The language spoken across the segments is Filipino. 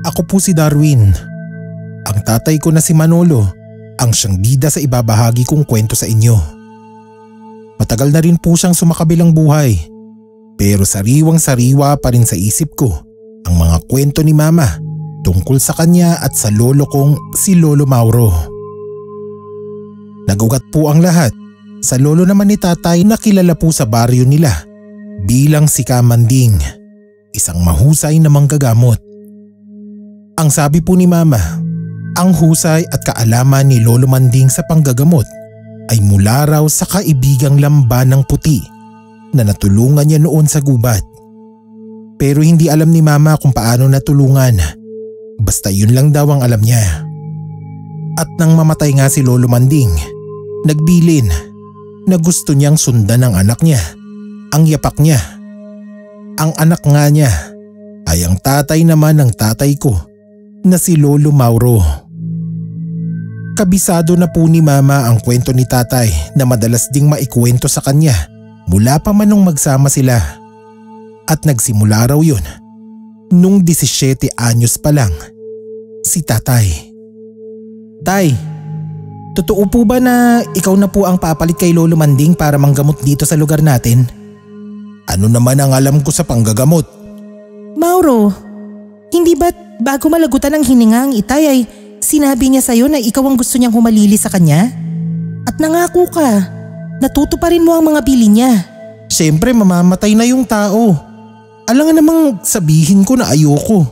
Ako po si Darwin. Ang tatay ko na si Manolo ang siyang bida sa ibabahagi kong kwento sa inyo. Matagal na rin po siyang sumakabilang buhay, pero sariwang-sariwa pa rin sa isip ko ang mga kwento ni Mama tungkol sa kanya at sa lolo kong si Lolo Mauro. Nagugat po ang lahat sa lolo naman ni tatay na kilala po sa baryo nila bilang si Kamanding, isang mahusay na manggagamot. Ang sabi po ni Mama, ang husay at kaalaman ni Lolo Manding sa panggagamot ay mula raw sa kaibigang Lambanang Puti na natulungan niya noon sa gubat. Pero hindi alam ni Mama kung paano natulungan, basta yun lang daw ang alam niya. At nang mamatay nga si Lolo Manding, nagbilin na gusto niyang sundan ang anak niya, ang yapak niya. Ang anak nga niya ay ang tatay naman ng tatay ko na si Lolo Mauro. Kabisado na po ni Mama ang kwento ni tatay na madalas ding maikwento sa kanya mula pa man nung magsama sila. At nagsimula raw yun nung 17 anyos pa lang si tatay. Tay, totoo po ba na ikaw na po ang papalit kay Lolo Manding para manggamot dito sa lugar natin? Ano naman ang alam ko sa panggagamot? Mauro, hindi ba't bago malagutan ng hininga ang itay ay sinabi niya sa'yo na ikaw ang gusto niyang humalili sa kanya? At nangako ka, natutuparin mo ang mga bili niya. Siyempre mamamatay na yung tao. Alam nga namang sabihin ko na ayoko.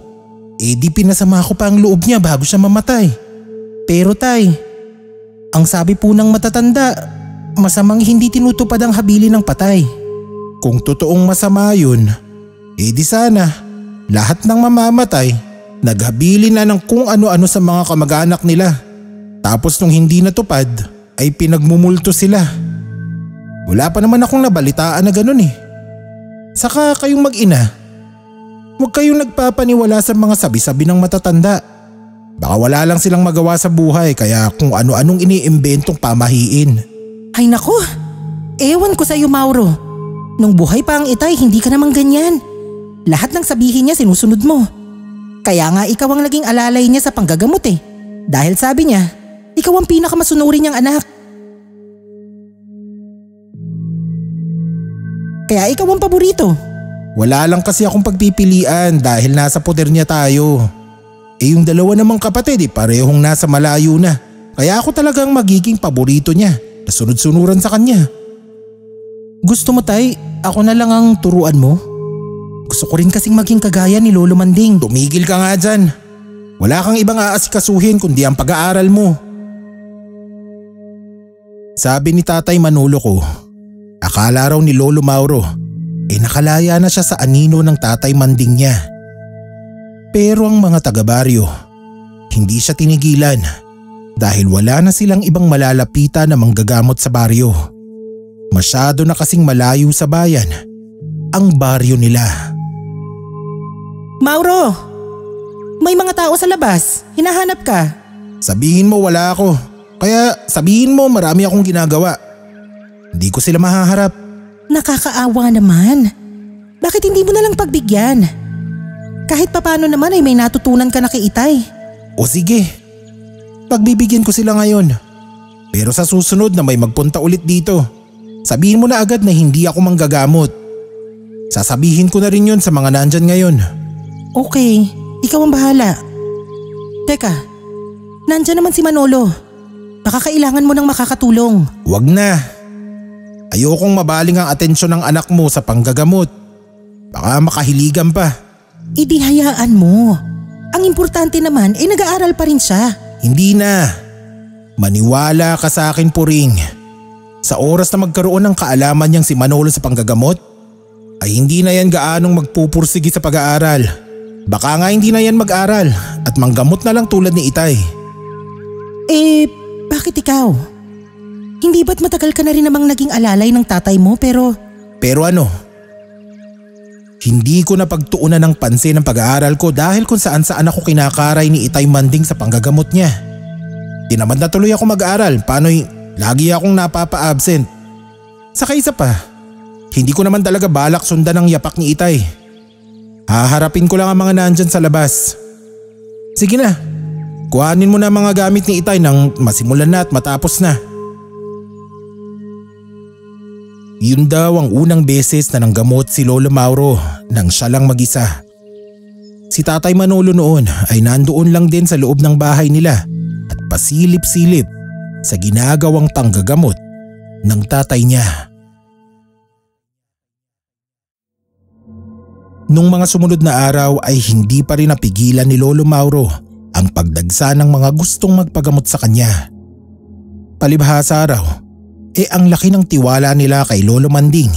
Eh di pinasama ko pa ang loob niya bago siya mamatay. Pero tay, ang sabi po ng matatanda, masamang hindi tinutupad ang habilin ng patay. Kung totoong masama yun, eh di sana lahat ng mamamatay naghabilin na ng kung ano-ano sa mga kamag-anak nila. Tapos nung hindi natupad ay pinagmumulto sila. Wala pa naman akong nabalitaan na ganun eh. Saka kayong mag-ina, huwag kayong nagpapaniwala sa mga sabi-sabi ng matatanda. Baka wala lang silang magawa sa buhay kaya kung ano-anong iniimbentong pamahiin. Ay naku, ewan ko sa iyo Mauro. Nung buhay pa ang itay hindi ka namang ganyan. Lahat ng sabihin niya sinusunod mo. Kaya nga ikaw ang naging alalay niya sa panggagamot eh. Dahil sabi niya, ikaw ang pinakamasunurin niyang anak. Kaya ikaw ang paborito. Wala lang kasi akong pagpipilian dahil nasa poder niya tayo. Eh yung dalawa namang kapatid parehong nasa malayo na. Kaya ako talagang magiging paborito niya na sunod-sunuran sa kanya. Gusto mo tay, ako na lang ang turuan mo? Gusto ko rin kasing maging kagaya ni Lolo Manding. Tumigil ka nga dyan. Wala kang ibang aasikasuhin kundi ang pag-aaral mo. Sabi ni Tatay Manolo ko, akala raw ni Lolo Mauro nakalaya na siya sa anino ng Tatay Manding niya. Pero ang mga taga-baryo, hindi siya tinigilan dahil wala na silang ibang malalapitan na manggagamot sa baryo. Masyado na kasing malayo sa bayan ang baryo nila. Mauro, may mga tao sa labas. Hinahanap ka. Sabihin mo wala ako. Kaya sabihin mo marami akong ginagawa. Hindi ko sila mahaharap. Nakakaawa naman. Bakit hindi mo na lang pagbigyan? Kahit papano naman ay may natutunan ka na kay itay. O sige, pagbibigyan ko sila ngayon. Pero sa susunod na may magpunta ulit dito, sabihin mo na agad na hindi ako manggagamot. Sasabihin ko na rin yun sa mga nandyan ngayon. Okay, ikaw ang bahala. Teka, nandyan naman si Manolo. Baka kailangan mo ng makakatulong. Wag na. Ayokong mabaling ang atensyon ng anak mo sa panggagamot. Baka makahiligan pa. Idi hayaan mo. Ang importante naman ay nag-aaral pa rin siya. Hindi na. Maniwala ka sa akin, Puring. Sa oras na magkaroon ng kaalaman niyang si Manolo sa panggagamot, ay hindi na yan gaanong magpupursigi sa pag-aaral. Baka nga hindi na yan mag-aral at manggamot na lang tulad ni Itay. Bakit ikaw? Hindi ba't matagal ka na rin namang naging alalay ng tatay mo pero… Pero ano? Hindi ko napagtuunan ng pansin ang pag-aaral ko dahil kung saan-saan ako kinakaray ni Itay Manding sa panggagamot niya. Di naman natuloy ako mag-aral, paano'y lagi akong napapa-absent. Saka isa pa, hindi ko naman talaga balak sundan ang yapak ni Itay. Haharapin ko lang ang mga nandyan sa labas. Sige na, kuhanin mo na mga gamit ni Itay nang masimulan na at matapos na. Yun daw ang unang beses na nanggamot si Lolo Mauro nang siya lang mag-isa. Si Tatay Manolo noon ay nandoon lang din sa loob ng bahay nila at pasilip-silip sa ginagawang tanggagamot ng tatay niya. Nung mga sumunod na araw ay hindi pa rin napigilan ni Lolo Mauro ang pagdagsa ng mga gustong magpagamot sa kanya. Palibhasa raw, ang laki ng tiwala nila kay Lolo Manding,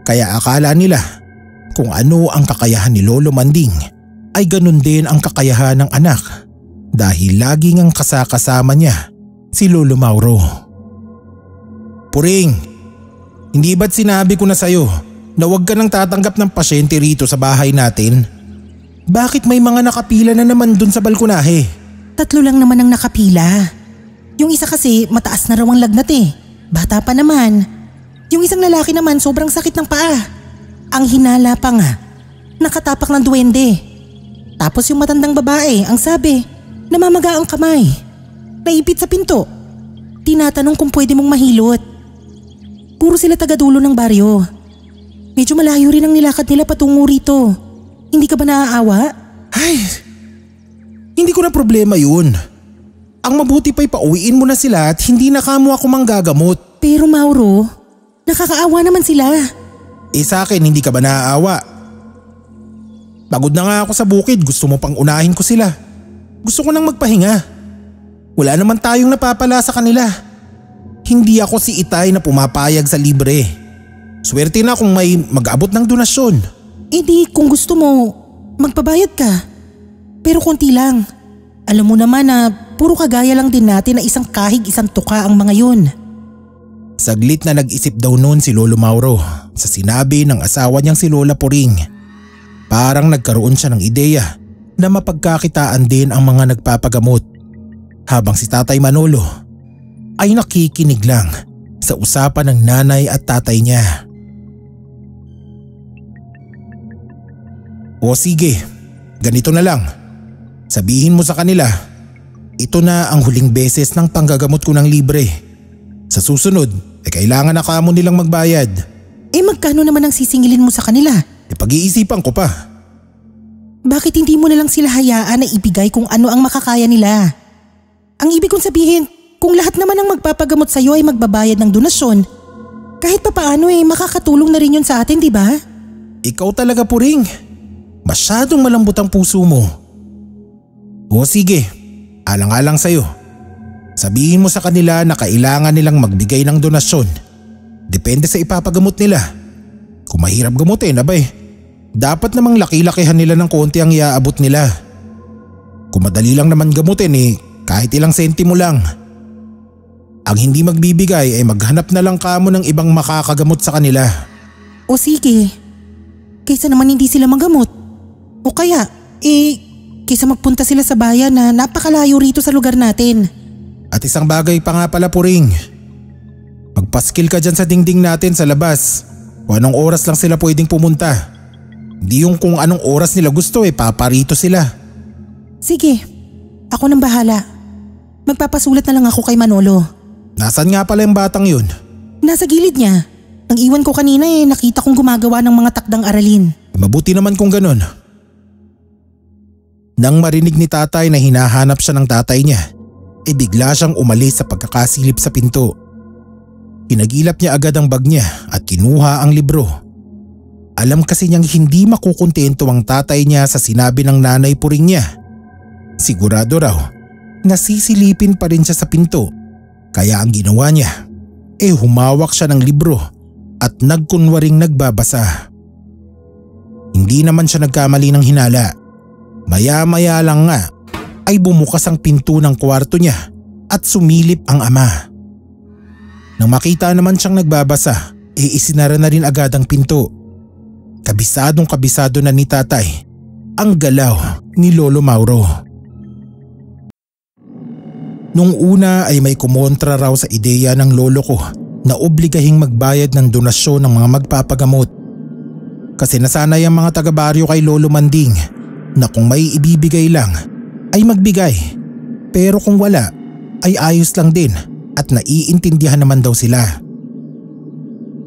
kaya akala nila kung ano ang kakayahan ni Lolo Manding ay ganun din ang kakayahan ng anak dahil laging ang kasama niya si Lolo Mauro. Puring, hindi ba't sinabi ko na sa'yo na huwag ka nang tatanggap ng pasyente rito sa bahay natin? Bakit may mga nakapila na naman dun sa balkonahe? 3 lang naman ang nakapila. Yung isa kasi mataas na raw ang lagnat Bata pa naman. Yung isang lalaki naman sobrang sakit ng paa. Ang hinala pa nga, nakatapak ng duwende. Tapos yung matandang babae, ang sabi, namamaga ang kamay. Naipit sa pinto. Tinatanong kung pwede mong mahilot. Puro sila taga-dulo ng baryo. Medyo malayo rin ang nilakad nila patungo rito. Hindi ka ba naaawa? Ay, hindi ko na problema yun. Ang mabuti pa'y pauwiin mo na sila at hindi na kamo ako manggagamot. Pero Mauro, nakakaawa naman sila. Sa akin hindi ka ba naaawa? Pagod na nga ako sa bukid, gusto mo pang unahin ko sila. Gusto ko nang magpahinga. Wala naman tayong napapala sa kanila. Hindi ako si Itay na pumapayag sa libre. Swerte na kung may mag-abot ng donasyon. Di kung gusto mo, magpabayad ka. Pero konti lang. Alam mo naman na puro kagaya lang din natin na isang kahig isang tuka ang mga yun. Saglit na nag-isip daw noon si Lolo Mauro sa sinabi ng asawa niyang si Lola Puring. Parang nagkaroon siya ng ideya na mapagkakitaan din ang mga nagpapagamot. Habang si Tatay Manolo ay nakikinig lang sa usapan ng nanay at tatay niya. O sige, ganito na lang. Sabihin mo sa kanila, ito na ang huling beses ng panggagamot ko ng libre. Sa susunod, kailangan na kamo nilang magbayad. Magkano naman ang sisingilin mo sa kanila? Pag-iisipan ko pa. Bakit hindi mo na lang sila hayaan na ibigay kung ano ang makakaya nila? Ang ibig kong sabihin, kung lahat naman ang magpapagamot sa'yo ay magbabayad ng donasyon, kahit pa paano makakatulong na rin yun sa atin, di ba? Ikaw talaga, Puring. Masyadong malambot ang puso mo. O sige, alang-alang sa'yo. Sabihin mo sa kanila na kailangan nilang magbigay ng donasyon. Depende sa ipapagamot nila. Kung mahirap gamutin, dapat namang laki-lakihan nila ng konti ang iaabot nila. Kung madali lang naman gamutin kahit ilang sentimo lang. Ang hindi magbibigay ay maghanap na lang kamo ng ibang makakagamot sa kanila. O sige, kaysa naman hindi sila magamot. O kaya, kaysa magpunta sila sa bayan na napakalayo rito sa lugar natin. At isang bagay pa nga pala, Puring. Magpaskil ka dyan sa dingding natin sa labas. Kung anong oras lang sila pwedeng pumunta. Hindi yung kung anong oras nila gusto paparito sila. Sige, ako nang bahala. Magpapasulat na lang ako kay Manolo. Nasaan nga pala yung batang yun? Nasa gilid niya. Nang iwan ko kanina nakita kong gumagawa ng mga takdang aralin. Mabuti naman kung ganun. Nang marinig ni tatay na hinahanap siya ng tatay niya, bigla siyang umalis sa pagkakasilip sa pinto. Kinagilap niya agad ang bag niya at kinuha ang libro. Alam kasi niyang hindi makukuntento ang tatay niya sa sinabi ng nanay Puring niya. Sigurado raw, nasisilipin pa rin siya sa pinto. Kaya ang ginawa niya, humawak siya ng libro at nagkunwaring nagbabasa. Hindi naman siya nagkamali ng hinala. Maya-maya lang nga ay bumukas ang pinto ng kwarto niya at sumilip ang ama. Nang makita naman siyang nagbabasa, isinara na rin agad ang pinto. Kabisado na ni tatay ang galaw ni Lolo Mauro. Nung una ay may kumontra raw sa ideya ng lolo ko na obligahing magbayad ng donasyon ng mga magpapagamot. Kasi nasanay ang mga taga-baryo kay Lolo Manding na kung may ibibigay lang ay magbigay. Pero kung wala ay ayos lang din at naiintindihan naman daw sila.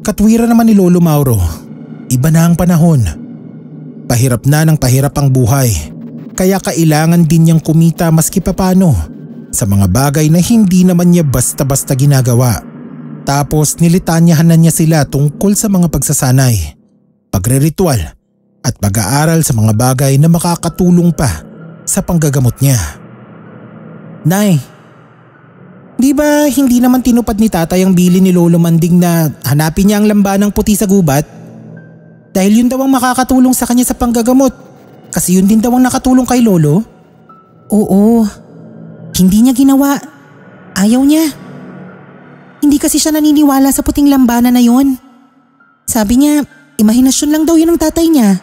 Katwiran naman ni Lolo Mauro, iba na ang panahon. Pahirap na ng pahirap ang buhay, kaya kailangan din niyang kumita maski papano sa mga bagay na hindi naman niya basta-basta ginagawa. Tapos nilitanyahan na niya sila tungkol sa mga pagsasanay, pagre-ritual at pag-aaral sa mga bagay na makakatulong pa sa panggagamot niya. Nay, di ba hindi naman tinupad ni tatay ang bilin ni Lolo Manding na hanapin niya ang lambanang puti sa gubat? Dahil yun daw ang makakatulong sa kanya sa panggagamot, kasi yun din daw ang nakatulong kay Lolo? Oo, hindi niya ginawa. Ayaw niya. Hindi kasi siya naniniwala sa puting lambana na yun. Sabi niya, imahinasyon lang daw yun ng tatay niya.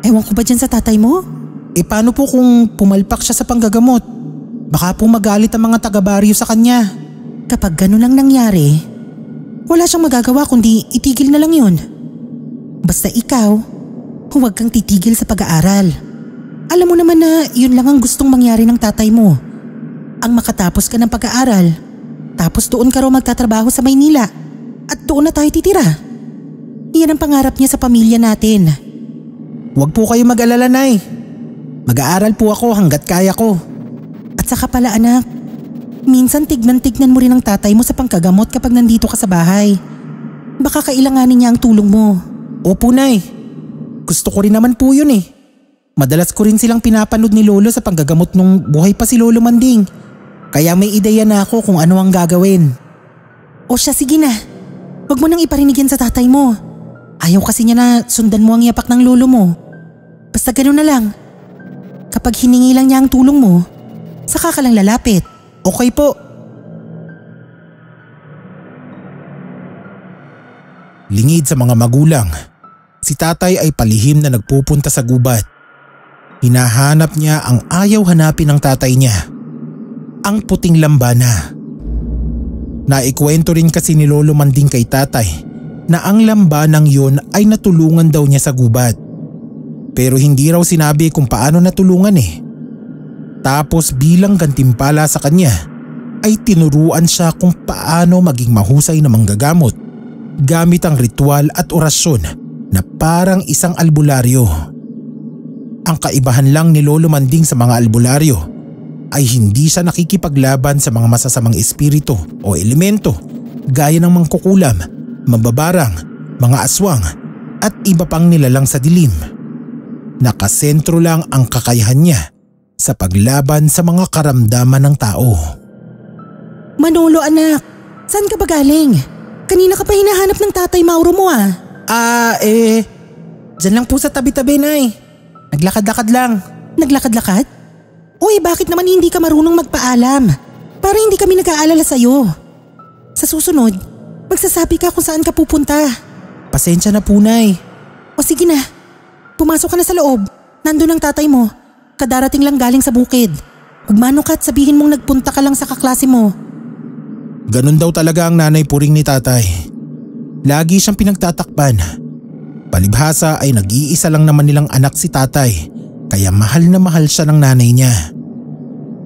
Ewan ko ba dyan sa tatay mo? Paano po kung pumalpak siya sa panggagamot? Baka po magalit ang mga taga-baryo sa kanya. Kapag ganun lang nangyari, wala siyang magagawa kundi itigil na lang yun. Basta ikaw, huwag kang titigil sa pag-aaral. Alam mo naman na yun lang ang gustong mangyari ng tatay mo. Ang makatapos ka ng pag-aaral, tapos doon ka raw magtatrabaho sa Maynila at doon na tayo titira. Iyan ang pangarap niya sa pamilya natin. Huwag po kayo mag-alala, Nay. Mag-aaral po ako hanggat kaya ko. At saka pala anak, minsan tignan-tignan mo rin ang tatay mo sa pangkagamot kapag nandito ka sa bahay. Baka kailanganin niya ang tulong mo. Opo, Nay. Gusto ko rin naman po yun eh. Madalas ko rin silang pinapanood ni Lolo sa panggagamot nung buhay pa si Lolo Manding. Kaya may ideya na ako kung ano ang gagawin. O siya, sige na. Huwag mo nang iparinig yan sa tatay mo. Ayaw kasi niya na sundan mo ang yapak ng lolo mo. Basta gano'n na lang. Kapag hiningi lang niya ang tulong mo, saka ka lang lalapit. Okay po. Lingid sa mga magulang, si tatay ay palihim na nagpupunta sa gubat. Hinahanap niya ang ayaw hanapin ng tatay niya, ang puting lambana. Naikwento rin kasi ni Lolo Manding kay tatay na ang lambanang yun ay natulungan daw niya sa gubat. Pero hindi raw sinabi kung paano natulungan eh. Tapos bilang gantimpala sa kanya ay tinuruan siya kung paano maging mahusay na manggagamot gamit ang ritual at orasyon na parang isang albularyo. Ang kaibahan lang ni Lolo Manding sa mga albularyo ay hindi siya nakikipaglaban sa mga masasamang espiritu o elemento gaya ng mangkukulam, mababarang, mga aswang at iba pang nilalang sa dilim. Nakasentro lang ang kakayahan niya sa paglaban sa mga karamdaman ng tao. Manolo anak, saan ka ba galing? Kanina ka pa hinahanap ng tatay Mauro mo ah. Diyan lang po sa tabi-tabi, Nay. Naglakad-lakad lang. Naglakad-lakad? Uy, bakit naman hindi ka marunong magpaalam? Para hindi kami nag-aalala sa'yo. Sa susunod, magsasabi ka kung saan ka pupunta. Pasensya na po, Nay. O sige na, pumasok ka na sa loob. Nandun ang tatay mo. Kadarating lang galing sa bukid. Magmano ka at sabihin mong nagpunta ka lang sa kaklase mo. Ganun daw talaga ang nanay puring ni tatay. Lagi siyang pinagtatakpan. Palibhasa ay nag-iisa lang naman nilang anak si tatay, kaya mahal na mahal siya ng nanay niya.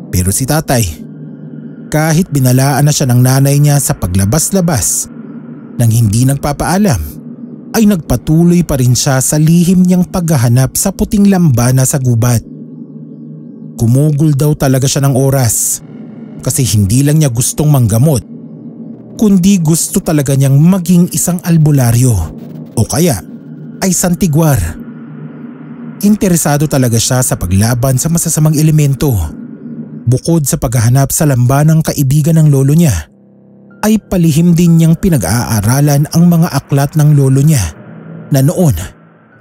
Pero si tatay, kahit binalaan na siya ng nanay niya sa paglabas-labas nang hindi nagpapaalam, ay nagpatuloy pa rin siya sa lihim niyang paghahanap sa puting lambana sa gubat. Gumugol daw talaga siya ng oras kasi hindi lang niya gustong manggamot, kundi gusto talaga niyang maging isang albularyo o kaya ay santigwar. Interesado talaga siya sa paglaban sa masasamang elemento. Bukod sa paghahanap sa lambanang kaibigan ng lolo niya, ay palihim din niyang pinag-aaralan ang mga aklat ng lolo niya na noon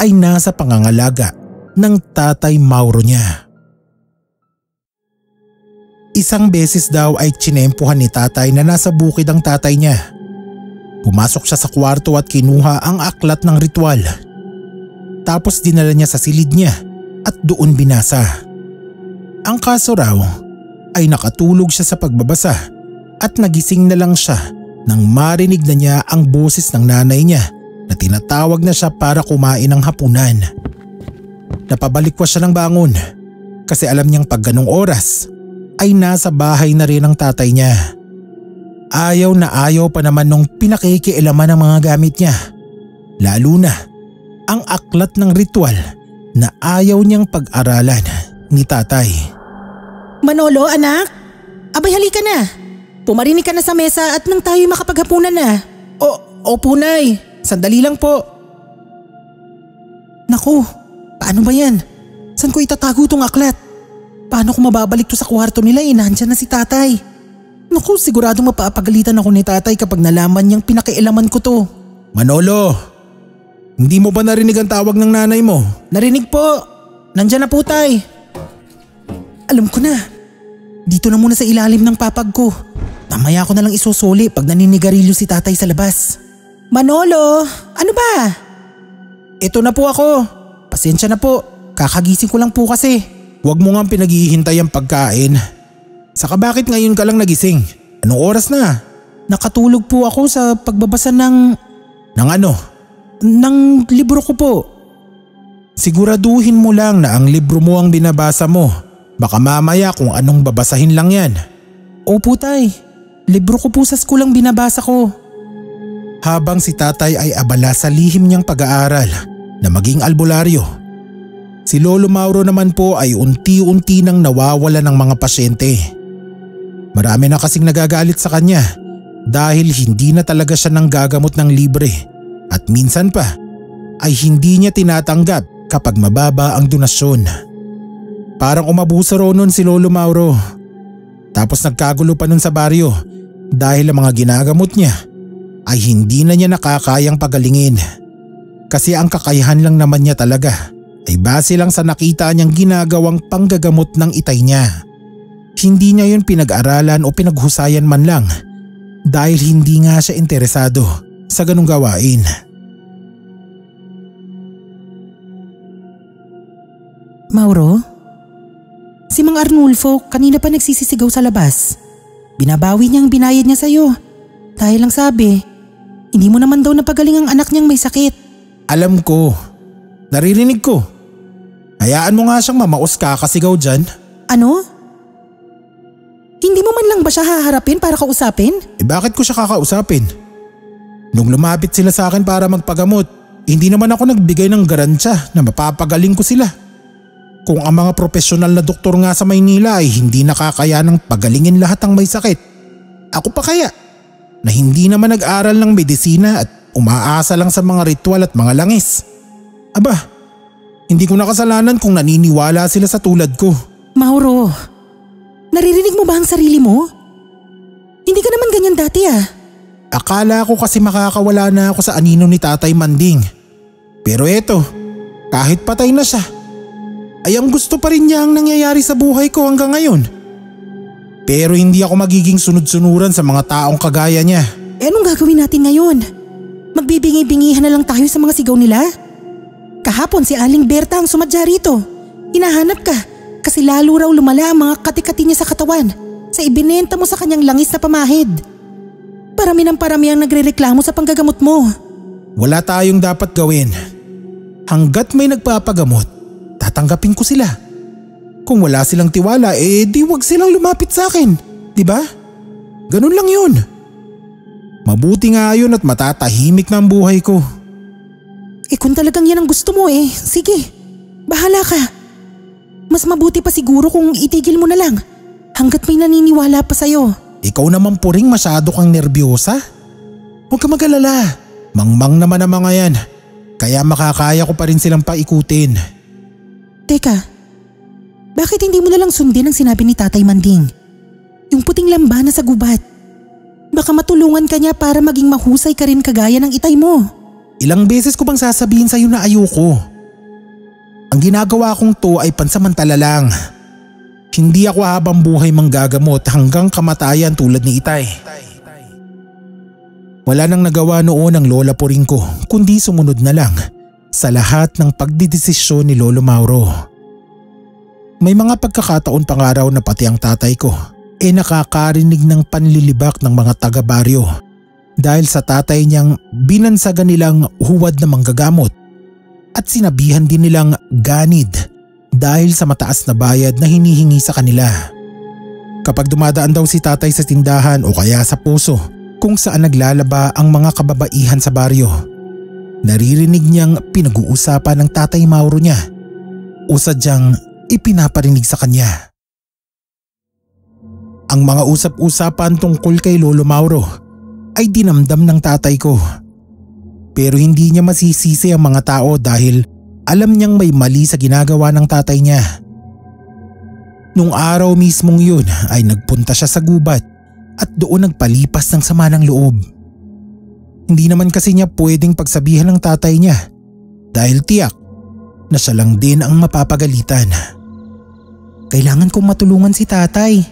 ay nasa pangangalaga ng tatay Mauro niya. Isang beses daw ay tsinempuhan ni tatay na nasa bukid ang tatay niya. Pumasok siya sa kwarto at kinuha ang aklat ng ritual. Tapos dinala niya sa silid niya at doon binasa. Ang kaso raw ay nakatulog siya sa pagbabasa at nagising na lang siya nang marinig na niya ang boses ng nanay niya na tinatawag na siya para kumain ng hapunan. Napabalik siya ng bangon kasi alam niyang pag ganong oras ay nasa bahay na rin ang tatay niya. Ayaw na ayaw pa naman nung pinakikialaman ng mga gamit niya. Lalo na ang aklat ng ritual na ayaw niyang pag-aralan ni tatay. Manolo, anak? Abay, halika na. Pumarinig ka na sa mesa at nang tayo makapaghapunan na. Opo, Nay. Sandali lang po. Naku, paano ba yan? Saan ko itatago tong aklat? Paano ko mababalik to sa kwarto nila nandyan na si tatay? Naku, siguradong mapapagalitan ako ni tatay kapag nalaman niyang pinakialaman ko to. Manolo, hindi mo ba narinig ang tawag ng nanay mo? Narinig po. Nandyan na po, tay. Alam ko na. Dito na muna sa ilalim ng papag ko. Mamaya ko na lang isusuli pag naninigarilyo si tatay sa labas. Manolo, ano ba? Ito na po ako. Pasensya na po. Kakagising ko lang po kasi. Huwag mo nga pinaghihintay ang pagkain. Saka bakit ngayon ka lang nagising? Anong oras na? Nakatulog po ako sa pagbabasa ng… Ng ano? Ng libro ko po. Siguraduhin mo lang na ang libro mo ang binabasa mo. Baka mamaya kung anong babasahin lang yan. Opo, tay. Libro ko po sa school ang binabasa ko. Habang si tatay ay abala sa lihim niyang pag-aaral na maging albularyo, si Lolo Mauro naman po ay unti-unti nang nawawala ng mga pasyente. Marami na kasing nagagalit sa kanya dahil hindi na talaga siya nanggagamot ng libre at minsan pa ay hindi niya tinatanggap kapag mababa ang donasyon. Parang umabuso raw nun si Lolo Mauro. Tapos nagkagulo pa nun sa baryo dahil ang mga ginagamot niya ay hindi na niya nakakayang pagalingin. Kasi ang kakayahan lang naman niya talaga ay base lang sa nakita niyang ginagawang panggagamot ng itay niya. Hindi niya yun pinag-aralan o pinaghusayan man lang dahil hindi nga siya interesado sa ganung gawain. Mauro? Si Mang Arnulfo kanina pa nagsisisigaw sa labas. Binabawi niya ang binayad niya sa'yo. Dahil lang sabi, hindi mo naman daw napagaling ang anak niyang may sakit. Alam ko. Naririnig ko. Hayaan mo nga siyang mamaos kakasigaw dyan. Ano? Hindi mo man lang ba siya haharapin para kausapin? Bakit ko siya kakausapin? Nung lumapit sila sa akin para magpagamot, hindi naman ako nagbigay ng garansya na mapapagaling ko sila. Kung ang mga profesional na doktor nga sa Maynila ay hindi nakakayanang pagalingin lahat ng may sakit, ako pa kaya na hindi naman nag-aral ng medisina at umaasa lang sa mga ritual at mga langis. Aba, hindi ko nakasalanan kung naniniwala sila sa tulad ko. Mauro, naririnig mo ba ang sarili mo? Hindi ka naman ganyan dati ah. Akala ko kasi makakawala na ako sa anino ni Tatay Manding. Pero eto, kahit patay na siya, ay ang gusto pa rin niya ang nangyayari sa buhay ko hanggang ngayon. Pero hindi ako magiging sunod-sunuran sa mga taong kagaya niya. Anong gagawin natin ngayon? Magbibingi-bingihan na lang tayo sa mga sigaw nila? Kahapon si Aling Berta ang sumadya rito. Hinahanap ka kasi lalo raw lumala ang mga kati-kati niya sa katawan sa ibinenta mo sa kanyang langis na pamahid. Parami ng parami ang nagrereklamo sa panggagamot mo. Wala tayong dapat gawin. Hanggat may nagpapagamot, tatanggapin ko sila. Kung wala silang tiwala, di wag silang lumapit sa akin. Diba? Ganun lang yun. Mabuti nga yun at matatahimik na ang buhay ko. Kung talagang yan ang gusto mo sige, bahala ka. Mas mabuti pa siguro kung itigil mo na lang hanggat may naniniwala pa sa'yo. Ikaw naman po ring masyado kang nerbyosa. Huwag ka mag-alala. Mangmang naman ang mga yan. Kaya makakaya ko pa rin silang paikutin. Teka, bakit hindi mo na lang sundin ang sinabi ni Tatay Manding? Yung puting lambana sa gubat. Baka matulungan ka niya para maging mahusay ka rin kagaya ng itay mo. Ilang beses ko bang sasabihin sa'yo na ayoko? Ang ginagawa kong to ay pansamantala lang. Hindi ako habang buhay manggagamot hanggang kamatayan tulad ni Itay. Wala nang nagawa noon ang lola Puring ko kundi sumunod na lang sa lahat ng pagdidesisyon ni Lolo Mauro. May mga pagkakataon pang araw na pati ang tatay ko nakakarinig ng panlilibak ng mga taga-baryo dahil sa tatay niyang binansagan nilang huwad na manggagamot at sinabihan din nilang ganid dahil sa mataas na bayad na hinihingi sa kanila. Kapag dumadaan daw si tatay sa tindahan o kaya sa puso kung saan naglalaba ang mga kababaihan sa baryo, naririnig niyang pinag-uusapan ng tatay Mauro niya o sadyang ipinaparinig sa kanya. Ang mga usap-usapan tungkol kay Lolo Mauro ay dinamdam ng tatay ko. Pero hindi niya masisisi ang mga tao dahil alam niyang may mali sa ginagawa ng tatay niya. Nung araw mismong yun ay nagpunta siya sa gubat at doon nagpalipas ng sama ng loob. Hindi naman kasi niya pwedeng pagsabihan ng tatay niya dahil tiyak na siya lang din ang mapapagalitan. Kailangan kong matulungan si tatay.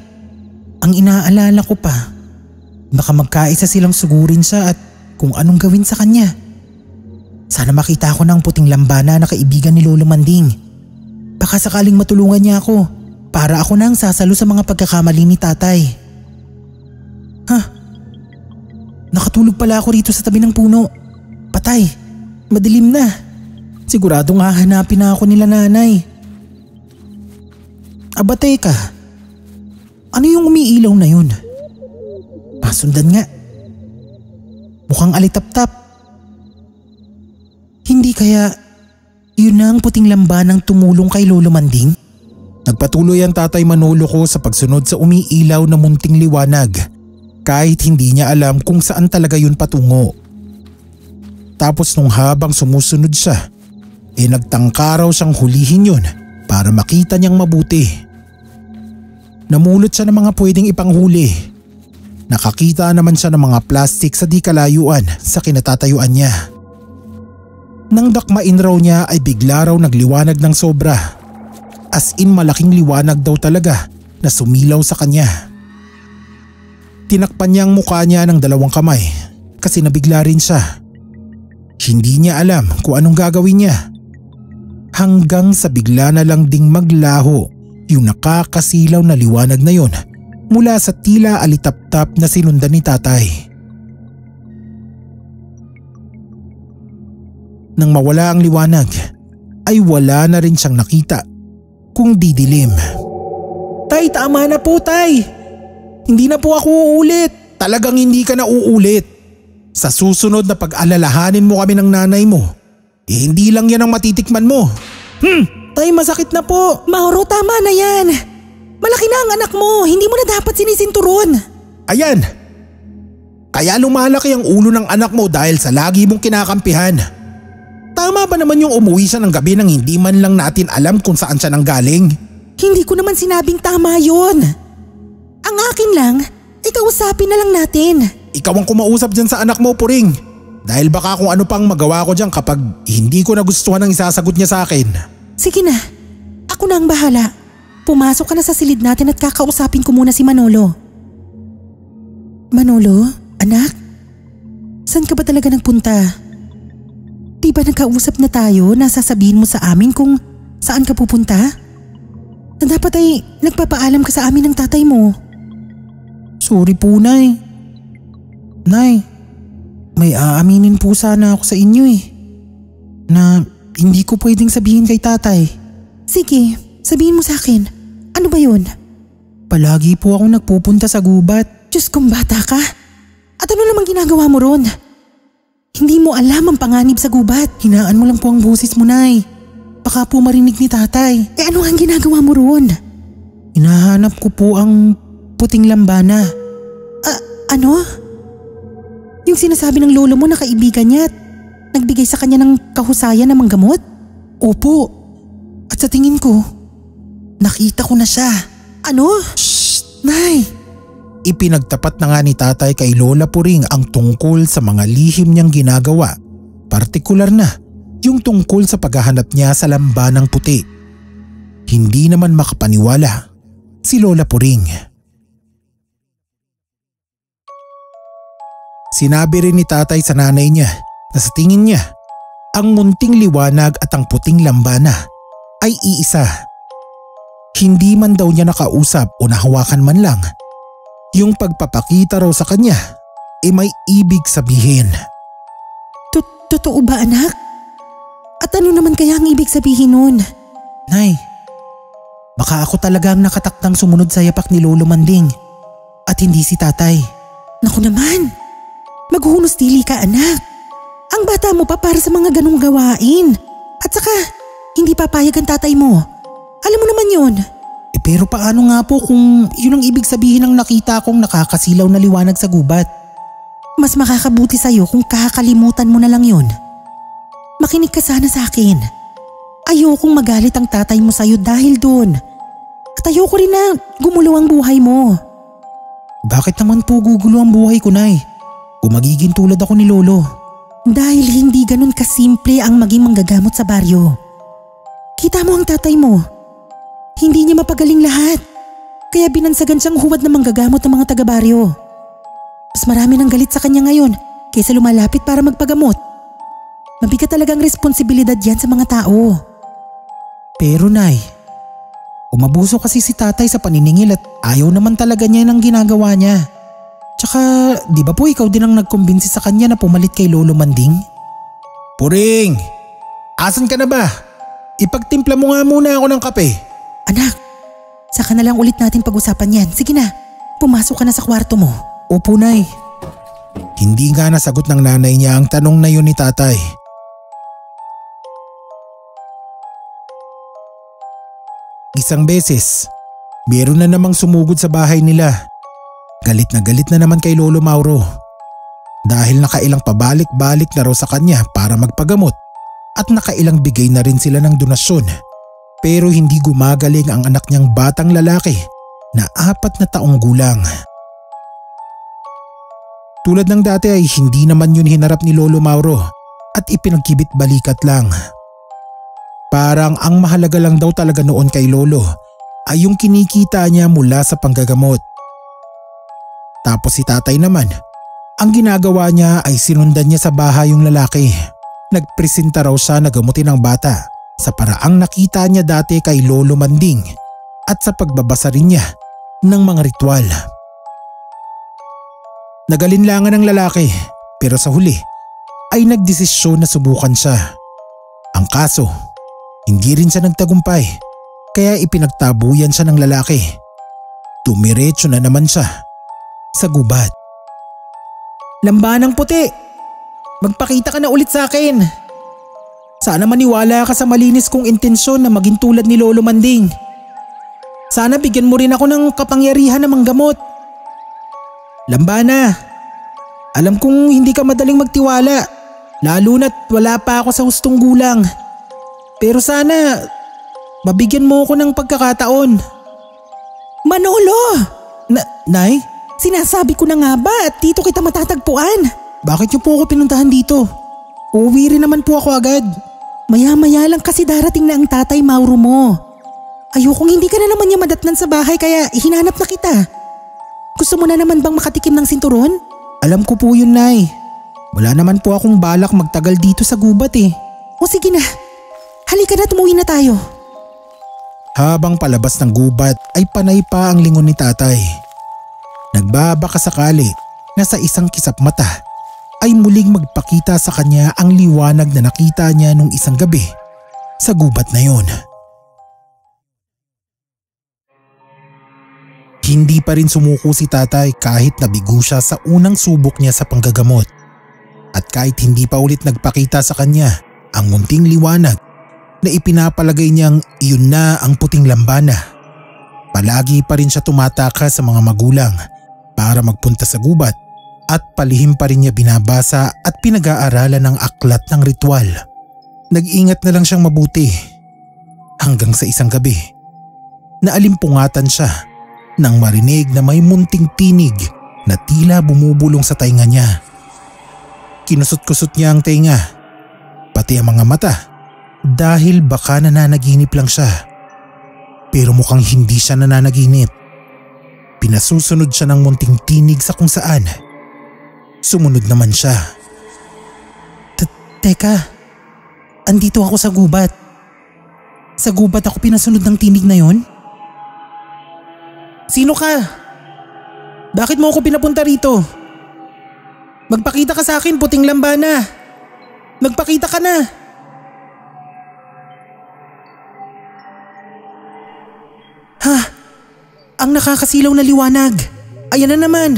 Ang inaalala ko pa, baka magkaisa silang sugurin siya at kung anong gawin sa kanya. Sana makita ako ng puting lambana na kaibigan ni Lolo Manding. Baka sakaling matulungan niya ako para ako na ang sasalo sa mga pagkakamali ni tatay. Nakatulog pala ako rito sa tabi ng puno. Patay, madilim na. Siguradong hahanapin na ako nila nanay. Aba teka, ano yung umiilaw na yun? Pasundan nga. Mukhang alitap-tap. Hindi kaya yun na ang puting lambanang tumulong kay Lolo Manding? Nagpatuloy ang tatay Manolo ko sa pagsunod sa umiilaw na munting liwanag kahit hindi niya alam kung saan talaga yun patungo. Tapos nung habang sumusunod siya, nagtangka raw siyang hulihin yun para makita niyang mabuti. Namulot siya ng mga pwedeng ipanghuli. Nakakita naman siya ng mga plastik sa di kalayuan sa kinatatayuan niya. Nang dakmain raw niya ay bigla raw nagliwanag ng sobra. As in malaking liwanag daw talaga na sumilaw sa kanya. Tinakpan niya ang mukha niya ng dalawang kamay kasi nabigla rin siya. Hindi niya alam kung anong gagawin niya. Hanggang sa bigla na lang ding maglaho yung nakakasilaw na liwanag na yon mula sa tila alitap-tap na sinundan ni tatay. Nang mawala ang liwanag ay wala na rin siyang nakita kung didilim. Tay, tama na po tay. Hindi na po ako uulit. Talagang hindi ka na uulit. Sa susunod na pag-alalahanin mo kami ng nanay mo, hindi lang yan ang matitikman mo. Tay, masakit na po. Mauro, tama na yan. Malaki na ang anak mo. Hindi mo na dapat sinisinturon. Ayan. Kaya lumalaki ang ulo ng anak mo dahil sa lagi mong kinakampihan. Tama ba naman yung umuwi siya ng gabi nang hindi man lang natin alam kung saan siya nanggaling? Hindi ko naman sinabing tama yun. Ang akin lang, ikausapin na lang natin. Ikaw ang kumausap dyan sa anak mo, Puring. Dahil baka kung ano pang magawa ko dyan kapag hindi ko nagustuhan ang isasagot niya sa akin. Sige na, ako na ang bahala. Pumasok ka na sa silid natin at kakausapin ko muna si Manolo. Manolo, anak? Saan ka ba talaga nagpunta? Di ba nagkausap na tayo na sasabihin mo sa amin kung saan ka pupunta? Na dapat ay nagpapaalam ka sa amin ng tatay mo. Sorry po, Nay. Nay, may aaminin po sana ako sa inyo na hindi ko pwedeng sabihin kay tatay. Sige, sabihin mo sa akin. Ano ba yun? Palagi po akong nagpupunta sa gubat. Diyos kong bata ka. At ano namang ginagawa mo ron? Hindi mo alam ang panganib sa gubat. Hinaan mo lang po ang boses mo, Nay. Baka po marinig ni tatay. Ano ang ginagawa mo ron? Hinahanap ko po ang puting lambana. Ano? Yung sinasabi ng lolo mo na kaibigan niya at nagbigay sa kanya ng kahusayan na manggamot? Opo. At sa tingin ko, nakita ko na siya. Ano? Shh, Nay. Ipinagtapat na nga ni tatay kay Lola Puring ang tungkol sa mga lihim niyang ginagawa. Partikular na yung tungkol sa paghahanap niya sa lambanang puti. Hindi naman makapaniwala si Lola Puring. Sinabi rin ni tatay sa nanay niya na sa tingin niya, ang munting liwanag at ang puting lambana ay iisa. Hindi man daw niya nakausap o nahawakan man lang. Yung pagpapakita raw sa kanya ay may ibig sabihin. Totoo ba, anak? At ano naman kaya ang ibig sabihin nun? Nay, Baka ako talaga ang nakatakdang sumunod sa yapak ni Lolo Manding at hindi si tatay. Naku naman, maghuhunos dili ka anak. Ang bata mo pa para sa mga ganong gawain. At saka, hindi papayag ang tatay mo. Alam mo naman yun. Pero paano nga po kung yun ang ibig sabihin ng nakita kong nakakasilaw na liwanag sa gubat? Mas makakabuti sa'yo kung kakalimutan mo na lang yun. Makinig ka sana sa akin. Ayokong magalit ang tatay mo sa'yo dahil doon. At ayoko rin na gumulo ang buhay mo. Bakit naman po gugulo ang buhay ko, Nay? Kung magiging tulad ako ni Lolo. Dahil hindi ganun kasimple ang maging manggagamot sa baryo. Kita mo ang tatay mo. Hindi niya mapagaling lahat. Kaya binansagan siyang huwad na manggagamot ng mga taga-baryo. Mas marami nang galit sa kanya ngayon kaysa lumalapit para magpagamot. Mabigat talagang responsibilidad yan sa mga tao. Pero Nay, umabuso kasi si tatay sa paniningil at ayaw naman talaga niya ng ginagawa niya. Tsaka di ba po ikaw din ang nagkumbinsi sa kanya na pumalit kay Lolo Manding? Puring! Asan ka na ba? Ipagtimpla mo nga muna ako ng kape. Anak, saka na lang ulit natin pag-usapan yan. Sige na, pumasok ka na sa kwarto mo. Opo, Nay. Hindi nga nasagot ng nanay niya ang tanong na yun ni tatay. Isang beses, meron na namang sumugod sa bahay nila. Galit na naman kay Lolo Mauro. Dahil nakailang pabalik-balik na raw sa kanya para magpagamot at nakailang bigay na rin sila ng donasyon. Pero hindi gumagaling ang anak niyang batang lalaki na 4 na taong gulang. Tulad ng dati ay hindi naman yun hinarap ni Lolo Mauro at ipinagkibit balikat lang. Parang ang mahalaga lang daw talaga noon kay Lolo ay yung kinikita niya mula sa panggagamot. Tapos si tatay naman, ang ginagawa niya ay sinundan niya sa bahay yung lalaki. Nagpresenta raw siya na gamutin ang bata sa paraang nakita niya dati kay Lolo Manding at sa pagbabasa rin niya ng mga ritual. Nagalinlangan ang lalaki pero sa huli ay nagdesisyon na subukan siya. Ang kaso, hindi rin siya nagtagumpay kaya ipinagtabuyan siya ng lalaki. Dumiretso na naman siya sa gubat. Lambanang puti, magpakita ka na ulit sa akin. Sana maniwala ka sa malinis kong intensyon na maging tulad ni Lolo Manding. Sana bigyan mo rin ako ng kapangyarihan na manggamot. Lambana, alam kong hindi ka madaling magtiwala, lalo na't wala pa ako sa hustong gulang. Pero sana, mabigyan mo ako ng pagkakataon. Manolo! Nay? Sinasabi ko na nga ba at dito kita matatagpuan? Bakit niyo po ako pinuntahan dito? Uuwi rin naman po ako agad. Maya-maya lang kasi darating na ang tatay Mauro mo. Ayokong hindi ka na naman niya madatnan sa bahay kaya hinanap na kita. Gusto mo na naman bang makatikim ng sinturon? Alam ko po yun, Nay. Wala naman po akong balak magtagal dito sa gubat eh. O sige na, halika na, umuwi na tayo. Habang palabas ng gubat ay panay pa ang lingon ni tatay. Nagbabaka sakali na sa isang kisap mata ay muling magpakita sa kanya ang liwanag na nakita niya nung isang gabi sa gubat na yon. Hindi pa rin sumuko si tatay kahit nabigo siya sa unang subok niya sa panggagamot. At kahit hindi pa ulit nagpakita sa kanya ang munting liwanag na ipinapalagay niyang iyon na ang puting lambana, palagi pa rin siya tumataka sa mga magulang para magpunta sa gubat at palihim pa rin niya binabasa at pinag-aaralan ng aklat ng ritual. Nag-ingat na lang siyang mabuti hanggang sa isang gabi naalimpungatan siya nang marinig na may munting tinig na tila bumubulong sa tainga niya. Kinusot-kusot niya ang tainga, pati ang mga mata dahil baka nananaginip lang siya. Pero mukhang hindi siya nananaginip. Pinasusunod siya ng munting tinig sa kung saan. Sumunod naman siya. Teka, andito ako sa gubat. Sa gubat ako pinasunod ng tinig na yon? Sino ka? Bakit mo ako pinapunta rito? Magpakita ka sa akin, puting lambana. Magpakita ka na. Ha? Ang nakakasilaw na liwanag. Ayan na naman.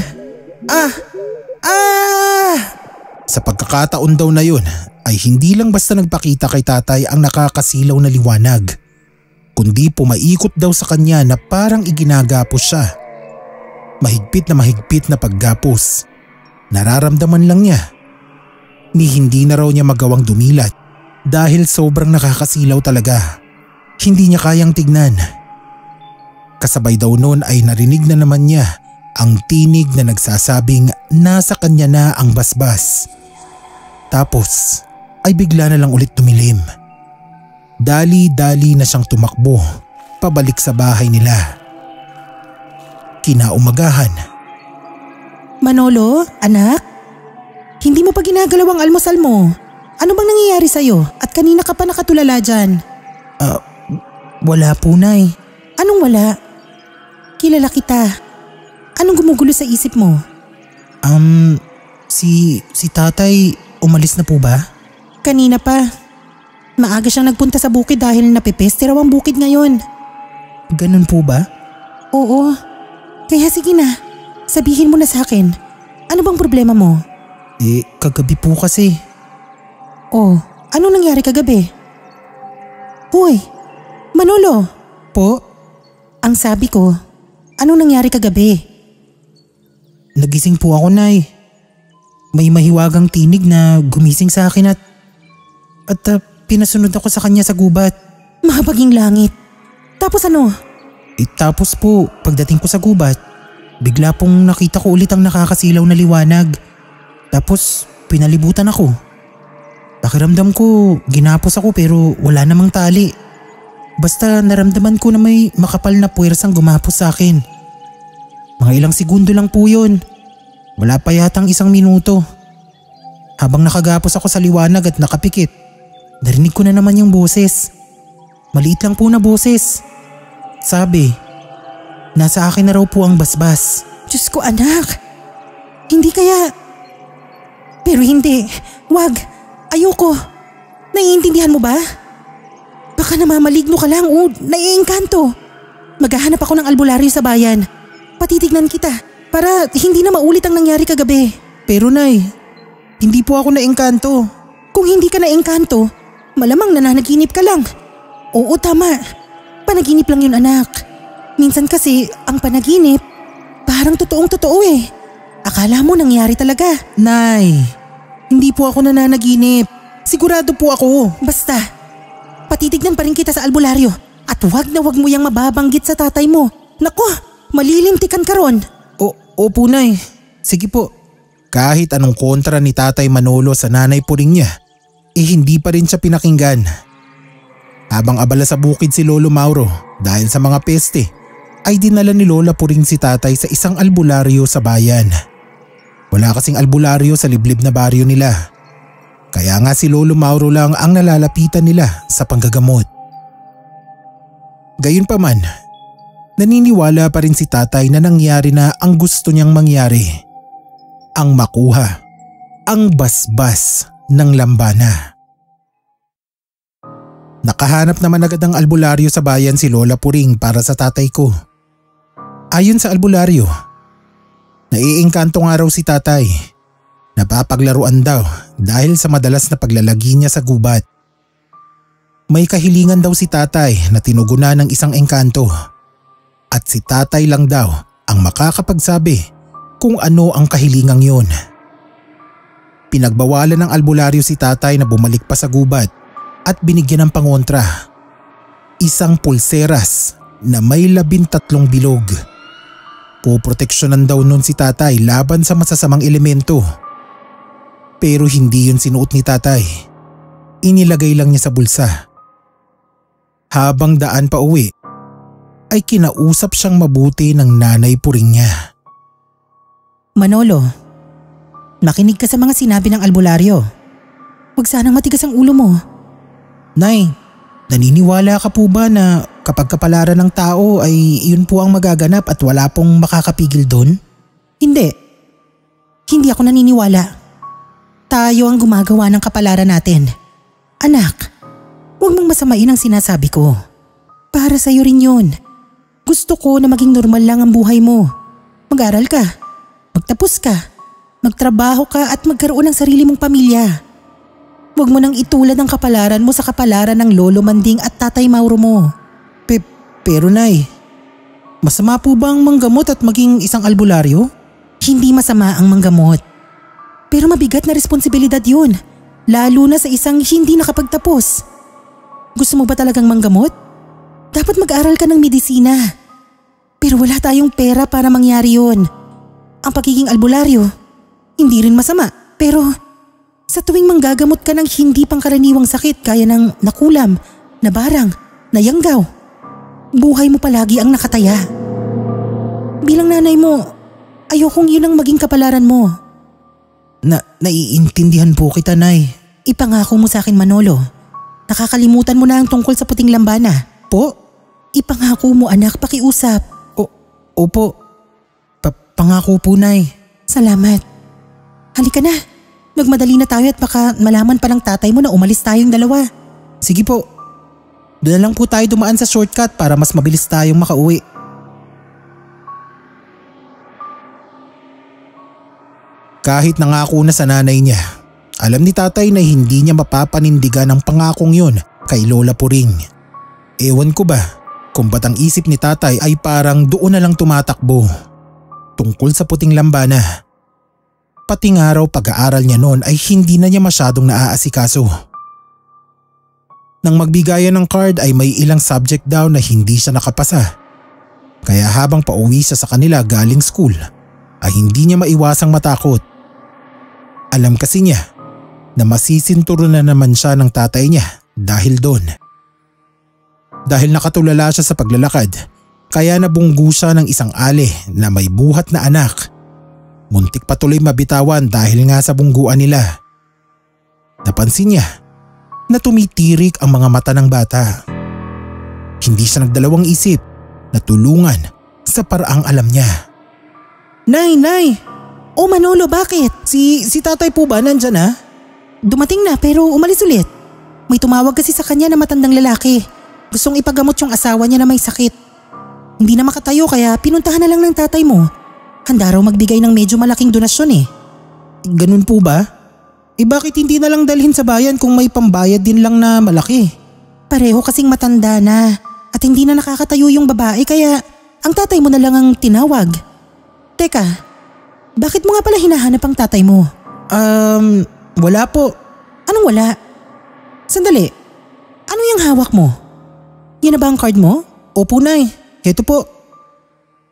Sa pagkakataon daw na yun ay hindi lang basta nagpakita kay tatay ang nakakasilaw na liwanag, kundi pumaikot daw sa kanya na parang iginagapos siya. Mahigpit na paggapos. Nararamdaman lang niya. Ni hindi na raw niya magawang dumilat dahil sobrang nakakasilaw talaga. Hindi niya kayang tignan. Kasabay daw noon ay narinig na naman niya ang tinig na nagsasabing nasa kanya na ang basbas. Tapos ay bigla na lang ulit tumilim. Dali-dali na siyang tumakbo pabalik sa bahay nila. Kinaumagahan. Manolo, anak? Hindi mo pa ginagalaw ang almusal mo. Ano bang nangyayari sa'yo at kanina ka pa nakatulala dyan? Wala po, Nay. Anong wala? Kilala kita. Anong gumugulo sa isip mo? Si tatay umalis na po ba? Kanina pa. Maaga siyang nagpunta sa bukid dahil napipeste raw ang bukid ngayon. Ganun po ba? Oo. Kaya sige na, sabihin mo na sa akin. Ano bang problema mo? Kagabi po kasi. Oh, ano nangyari kagabi? Hoy, Manolo. Po? Ang sabi ko, ano nangyari kagabi? Nagising po ako, Nay. May mahiwagang tinig na gumising sa akin at pinasunod ako sa kanya sa gubat. Mahabaging langit. Tapos ano? Tapos po, pagdating ko sa gubat, bigla pong nakita ko ulit ang nakakasilaw na liwanag. Tapos pinalibutan ako. Pakiramdam ko, ginapos ako pero wala namang tali. Basta naramdaman ko na may makapal na puwersang gumapos sa akin. Mga ilang segundo lang po yun. Wala pa yatang 1 minuto. Habang nakagapos ako sa liwanag at nakapikit, narinig ko na naman yung boses. Maliit lang po na boses. Sabi, nasa akin na raw po ang basbas. Diyos ko anak, hindi kaya… Pero hindi, wag, ayoko. Naiintindihan mo ba? Baka namamaligno ka lang o naiengkanto. Maghahanap ako ng albularyo sa bayan. Patitignan kita para hindi na maulit ang nangyari kagabi. Pero Nay, hindi po ako naengkanto. Kung hindi ka naengkanto, malamang nananaginip ka lang. Oo, tama. Panaginip lang yun anak. Minsan kasi ang panaginip parang totoong-totoo eh. Akala mo nangyari talaga. Nay, hindi po ako nananaginip. Sigurado po ako. Basta, patitignan pa rin kita sa albularyo at wag na wag mo yang mababanggit sa tatay mo. Naku, malilintikan ka ron. Opo, Nay. Sige po. Kahit anong kontra ni Tatay Manolo sa nanay puring niya, hindi pa rin siya pinakinggan. Habang abala sa bukid si Lolo Mauro dahil sa mga peste, ay dinala ni Lola Puring si tatay sa isang albularyo sa bayan. Wala kasing albularyo sa liblib na baryo nila. Kaya nga si Lolo Mauro lang ang nalalapitan nila sa panggagamot. Gayunpaman, naniniwala pa rin si tatay na nangyari na ang gusto niyang mangyari. Ang makuha ang basbas ng lambana. Nakahanap naman agad ng albularyo sa bayan si Lola Puring para sa tatay ko. Ayon sa albularyo, naiengkanto nga raw si tatay. Napapaglaruan daw dahil sa madalas na paglalagi niya sa gubat. May kahilingan daw si tatay na tinugunan ng isang engkanto. At si tatay lang daw ang makakapagsabi kung ano ang kahilingang yun. Pinagbawalan ng albularyo si tatay na bumalik pa sa gubat at binigyan ng pangontra. Isang pulseras na may 13 bilog. Poproteksyonan daw nun si tatay laban sa masasamang elemento. Pero hindi yun sinuot ni tatay. Inilagay lang niya sa bulsa. Habang daan pa uwi, ay kinausap siyang mabuti ng nanay puring niya. Manolo, makinig ka sa mga sinabi ng albularyo. Huwag sanang matigas ang ulo mo. Nay, naniniwala ka po ba na kapag kapalaran ng tao ay yun po ang magaganap at wala pong makakapigil doon? Hindi. Hindi ako naniniwala. Tayo ang gumagawa ng kapalaran natin. Anak, huwag mong masamain ang sinasabi ko. Para sa'yo rin yun. Gusto ko na maging normal lang ang buhay mo. Mag-aral ka, magtapos ka, magtrabaho ka at magkaroon ng sarili mong pamilya. Huwag mo nang itulad ang kapalaran mo sa kapalaran ng Lolo Manding at Tatay Mauro mo. Pero Nay, masama po ba ang manggamot at maging isang albularyo? Hindi masama ang manggamot. Pero mabigat na responsibilidad yun, lalo na sa isang hindi nakapagtapos. Gusto mo ba talagang manggamot? Dapat mag-aral ka ng medisina. Pero wala tayong pera para mangyari yun. Ang pagiging albularyo, hindi rin masama. Pero sa tuwing manggagamot ka ng hindi pangkaraniwang sakit kaya ng nakulam, nabarang, nayanggaw, buhay mo palagi ang nakataya. Bilang nanay mo, ayokong yun ang maging kapalaran mo. Naiintindihan po kita, Nay. Ipangako mo sa akin, Manolo. Nakakalimutan mo na ang tungkol sa puting lambana. Po? Ipangako mo, anak, pakiusap. Opo. Pangako po, Nay. Salamat. Halika na. Magmadali na tayo at baka malaman pa ng tatay mo na umalis tayong dalawa. Sige po. Doon na lang po tayo dumaan sa shortcut para mas mabilis tayong makauwi. Kahit nangako na sa nanay niya, alam ni tatay na hindi niya mapapanindigan ang pangakong yun kay Lola Puring. Ewan ko ba kung ba't ang isip ni tatay ay parang doon na lang tumatakbo. Tungkol sa puting lambana. Pati nga raw pag-aaral niya noon ay hindi na niya masyadong naaasikaso. Nang magbigayan ng card ay may ilang subject daw na hindi siya nakapasa. Kaya habang pauwi siya sa kanila galing school ay hindi niya maiwasang matakot. Alam kasi niya na masisinturo na naman siya ng tatay niya dahil doon. Dahil nakatulala siya sa paglalakad kaya nabunggu siya ng isang ale na may buhat na anak. Muntik pa tuloy mabitawan dahil nga sa bungguan nila. Napansin niya na tumitirik ang mga mata ng bata. Hindi siya nagdalawang isip na tulungan sa paraang alam niya. Nay! Oh Manolo, bakit? Si tatay po ba nandyan ha? Dumating na pero umalis ulit. May tumawag kasi sa kanya na matandang lalaki. Gustong ipagamot yung asawa niya na may sakit. Hindi na makatayo kaya pinuntahan na lang ng tatay mo. Handa raw magbigay ng medyo malaking donasyon eh. Ganun po ba? Bakit hindi na lang dalhin sa bayan kung may pambayad din lang na malaki? Pareho kasing matanda na at hindi na nakakatayo yung babae kaya ang tatay mo na lang ang tinawag. Teka, bakit mo nga pala hinahanap ang tatay mo? Wala po. Anong wala? Sandali, ano yung hawak mo? Yan na ba ang card mo? Opo, Nay. Heto po.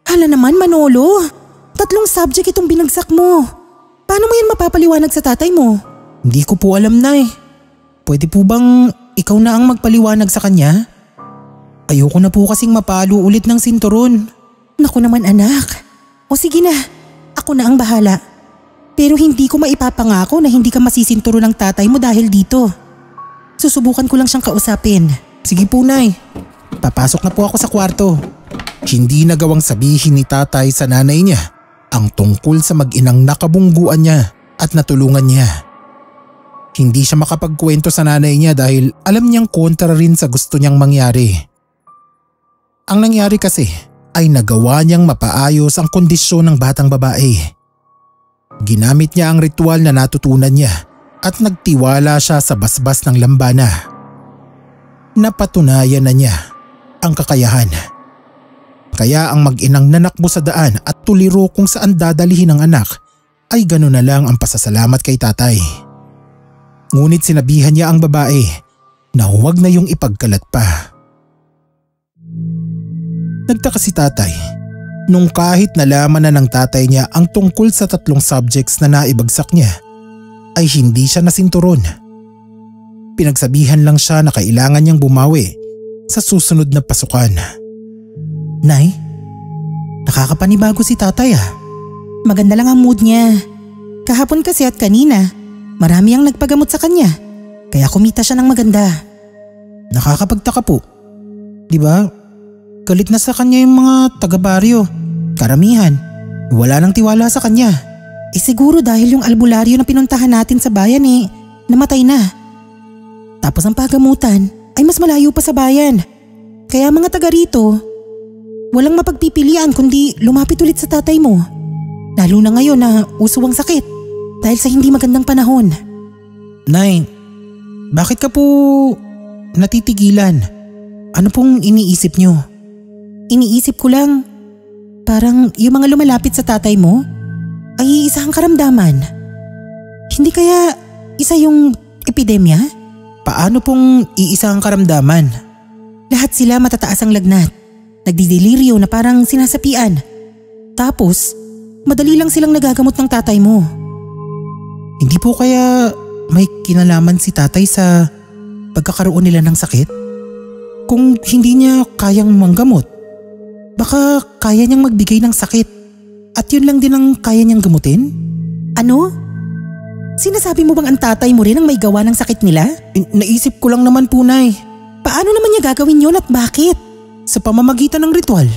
Hala naman Manolo, 3 subject itong binagsak mo. Paano mo yan mapapaliwanag sa tatay mo? Hindi ko po alam, Nay. Pwede po bang ikaw na ang magpaliwanag sa kanya? Ayoko na po kasing mapalo ulit ng sinturon. Naku naman anak. O sige na, ako na ang bahala. Pero hindi ko maipapangako na hindi ka masisinturo ng tatay mo dahil dito. Susubukan ko lang siyang kausapin. Sige po, Nay. Papasok na po ako sa kwarto. Hindi nagawang sabihin ni tatay sa nanay niya ang tungkol sa mag-inang nakabungguan niya at natulungan niya. Hindi siya makapagkwento sa nanay niya dahil alam niyang kontra rin sa gusto niyang mangyari. Ang nangyari kasi ay nagawa niyang mapaayos ang kondisyon ng batang babae. Ginamit niya ang ritual na natutunan niya at nagtiwala siya sa basbas ng lambana. Napatunayan na niya ang kakayahan. Kaya ang mag-inang nanakbo sa daan at tuliro kung saan dadalihin ang anak ay gano'n na lang ang pasasalamat kay tatay. Ngunit sinabihan niya ang babae na huwag na yung ipagkalat pa. Nagtaka si tatay nung kahit nalaman na ng tatay niya ang tungkol sa 3 subjects na naibagsak niya ay hindi siya nasinturon. Pinagsabihan lang siya na kailangan niyang bumawi sa susunod na pasukan. Nay, nakakapanibago si tatay ah. Maganda lang ang mood niya. Kahapon kasi at kanina, marami ang nagpagamot sa kanya. Kaya kumita siya ng maganda. Nakakapagtaka po. Diba? Galit na sa kanya yung mga taga-baryo. Karamihan. Wala nang tiwala sa kanya. Siguro dahil yung albularyo na pinuntahan natin sa bayan namatay na. Tapos ang pagamutan ay mas malayo pa sa bayan. Kaya mga taga rito, Walang mapagpipilian kundi lumapit ulit sa tatay mo. Lalo na ngayon na uso ang sakit dahil sa hindi magandang panahon. Nay, bakit ka po natitigilan? Ano pong iniisip nyo? Iniisip ko lang, parang yung mga lumalapit sa tatay mo ay isang karamdaman. Hindi kaya isa yung epidemya? Paano pong iisa ang karamdaman? Lahat sila matataas ang lagnat. Nagdidelirio na parang sinasapian. Tapos, madali lang silang nagagamot ng tatay mo. Hindi po kaya may kinalaman si tatay sa pagkakaroon nila ng sakit? Kung hindi niya kayang manggamot, baka kaya niyang magbigay ng sakit at yun lang din ang kaya niyang gamutin? Ano? Sinasabi mo bang ang tatay mo rin ang may gawa ng sakit nila? Naisip ko lang naman po, Nay. Paano naman niya gagawin yun at bakit? Sa pamamagitan ng ritual.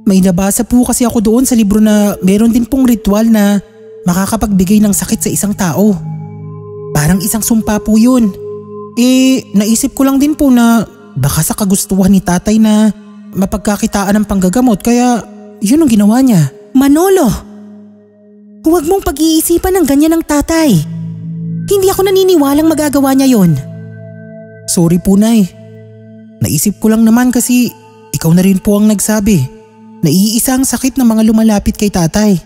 May nabasa po kasi ako doon sa libro na meron din pong ritual na makakapagbigay ng sakit sa isang tao. Parang isang sumpa po yun. Naisip ko lang din po na baka sa kagustuhan ni tatay na mapagkakitaan ng panggagamot kaya yun ang ginawa niya. Manolo! Huwag mong pag-iisipan ng ganyan ng tatay. Hindi ako naniniwalang magagawa niya yon. Sorry po, Nay. Naisip ko lang naman kasi ikaw na rin po ang nagsabi na iisa ang sakit ng mga lumalapit kay tatay.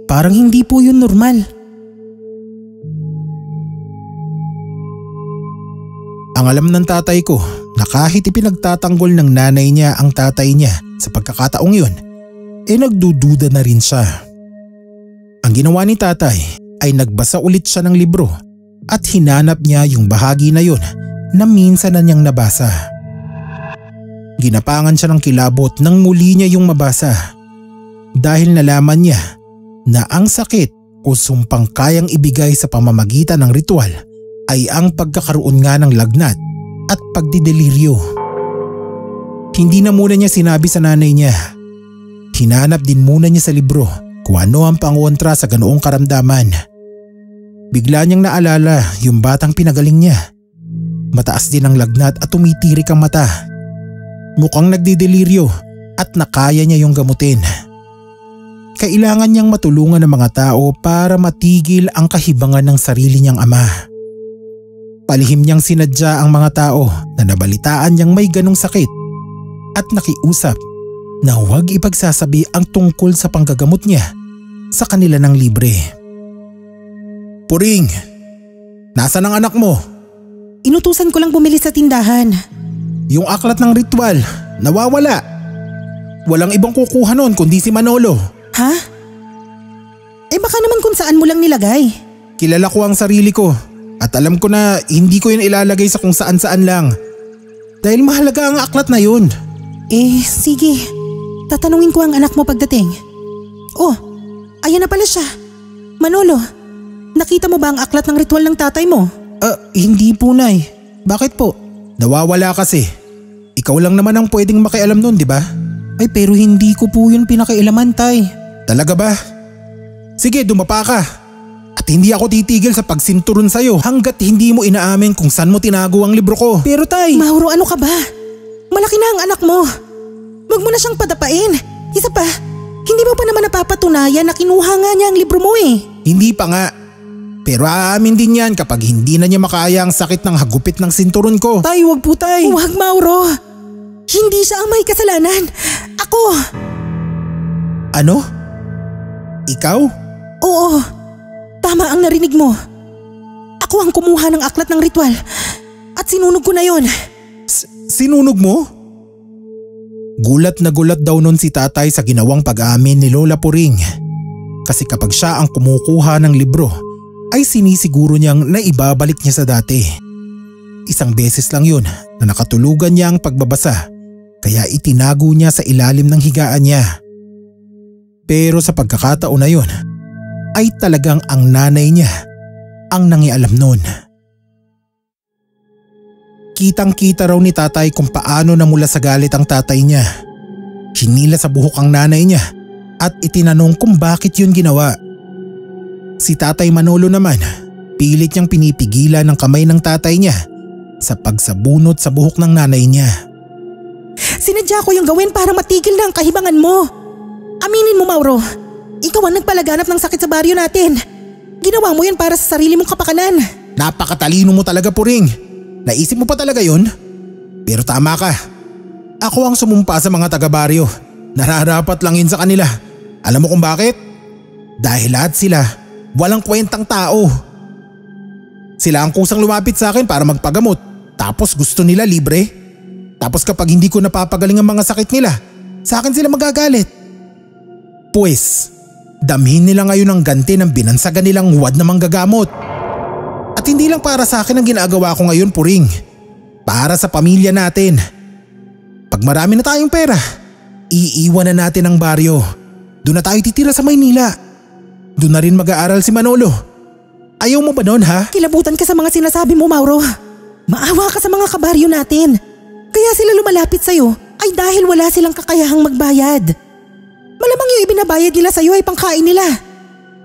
Parang hindi po yun normal. Ang alam ng tatay ko na kahit ipinagtatanggol ng nanay niya ang tatay niya sa pagkakataong yun, nagdududa na rin siya. Ang ginawa ni tatay ay nagbasa ulit siya ng libro at hinanap niya yung bahagi na yun na minsan na niyang nabasa. Ginapangan siya ng kilabot nang muli niya yung mabasa dahil nalaman niya na ang sakit o sumpang kayang ibigay sa pamamagitan ng ritual ay ang pagkakaroon nga ng lagnat at pagdideliryo. Hindi na muna niya sinabi sa nanay niya. Hinanap din muna niya sa libro kung ano ang pangontra sa ganoong karamdaman. Bigla niyang naalala yung batang pinagaling niya. Mataas din ang lagnat at tumitirik ang mata. Mukhang nagdideliryo at nakaya niya yung gamutin. Kailangan niyang matulungan ng mga tao para matigil ang kahibangan ng sarili niyang ama. Palihim niyang sinadya ang mga tao na nabalitaan niyang may ganong sakit at nakiusap na huwag ipagsasabi ang tungkol sa panggagamot niya sa kanila ng libre. Puring, nasaan ang anak mo? Inutusan ko lang bumili sa tindahan. Yung aklat ng ritual, nawawala. Walang ibang kukuha nun kundi si Manolo. Ha? Baka naman kung saan mo lang nilagay. Kilala ko ang sarili ko at alam ko na hindi ko yun ilalagay sa kung saan-saan lang. Dahil mahalaga ang aklat na yun. Sige. Tatanungin ko ang anak mo pagdating. Oh, ayan na pala siya. Manolo, nakita mo ba ang aklat ng ritual ng tatay mo? Hindi po, Nay. Bakit po? Nawawala kasi. Ikaw lang naman ang pwedeng makialam nun, di ba? Pero hindi ko po yun pinakailaman, Tay. Talaga ba? Sige, dumapa ka. At hindi ako titigil sa pagsinturon sa'yo hanggat hindi mo inaamin kung saan mo tinago ang libro ko. Pero Tay… Mauro, ano ka ba? Malaki na ang anak mo. Huwag mo na siyang padapain. Isa pa, hindi mo pa naman napapatunayan na kinuha nga niya ang libro mo eh. Hindi pa nga. Pero aamin din yan kapag hindi na niya makaya ang sakit ng hagupit ng sinturon ko. Tay, wag po, Tay. Huwag, Mauro. Hindi siya ang may kasalanan. Ako. Ano? Ikaw? Oo. Tama ang narinig mo. Ako ang kumuha ng aklat ng ritual at sinunog ko na yon. Sinunog mo? Gulat na gulat daw nun si tatay sa ginawang pag-aamin ni Lola Puring. Kasi kapag siya ang kumukuha ng libro, ay sinisiguro niyang naibabalik niya sa dati. Isang beses lang yun na nakatulugan niya ang pagbabasa, kaya itinago niya sa ilalim ng higaan niya. Pero sa pagkakataon na yun, ay talagang ang nanay niya ang nangialam nun. Kitang-kita raw ni tatay kung paano namula sa galit ang tatay niya. Hinila sa buhok ang nanay niya at itinanong kung bakit yun ginawa. Si Tatay Manolo naman, pilit niyang pinipigilan ng kamay ng tatay niya sa pagsabunot sa buhok ng nanay niya. Sinadya sinadya ko yung gawin para matigil na ang kahibangan mo. Aminin mo, Mauro, ikaw ang nagpalaganap ng sakit sa baryo natin. Ginawa mo yan para sa sarili mong kapakanan. Napakatalino mo talaga, Puring. Naisip mo pa talaga yun? Pero tama ka. Ako ang sumumpa sa mga taga-baryo. Nararapat lang yun sa kanila. Alam mo kung bakit? Dahil lahat sila walang kwentang tao. Sila ang kusang lumapit sa akin para magpagamot. Tapos gusto nila libre. Tapos kapag hindi ko napapagaling ang mga sakit nila, sa akin sila magagalit. Pues, damhin nila ngayon ang ganti ng binansagan nilang huwad na manggagamot. At hindi lang para sa akin ang ginagawa ko ngayon, Puring. Para sa pamilya natin. Pag marami na tayong pera, iiwan na natin ang baryo. Doon na tayo titira sa Maynila. Doon na rin mag-aaral si Manolo. Ayaw mo ba nun, ha? Kilabutan ka sa mga sinasabi mo, Mauro. Maawa ka sa mga kabaryo natin. Kaya sila lumalapit sa'yo ay dahil wala silang kakayahang magbayad. Malamang yung ibinabayad nila sa'yo ay pangkain nila.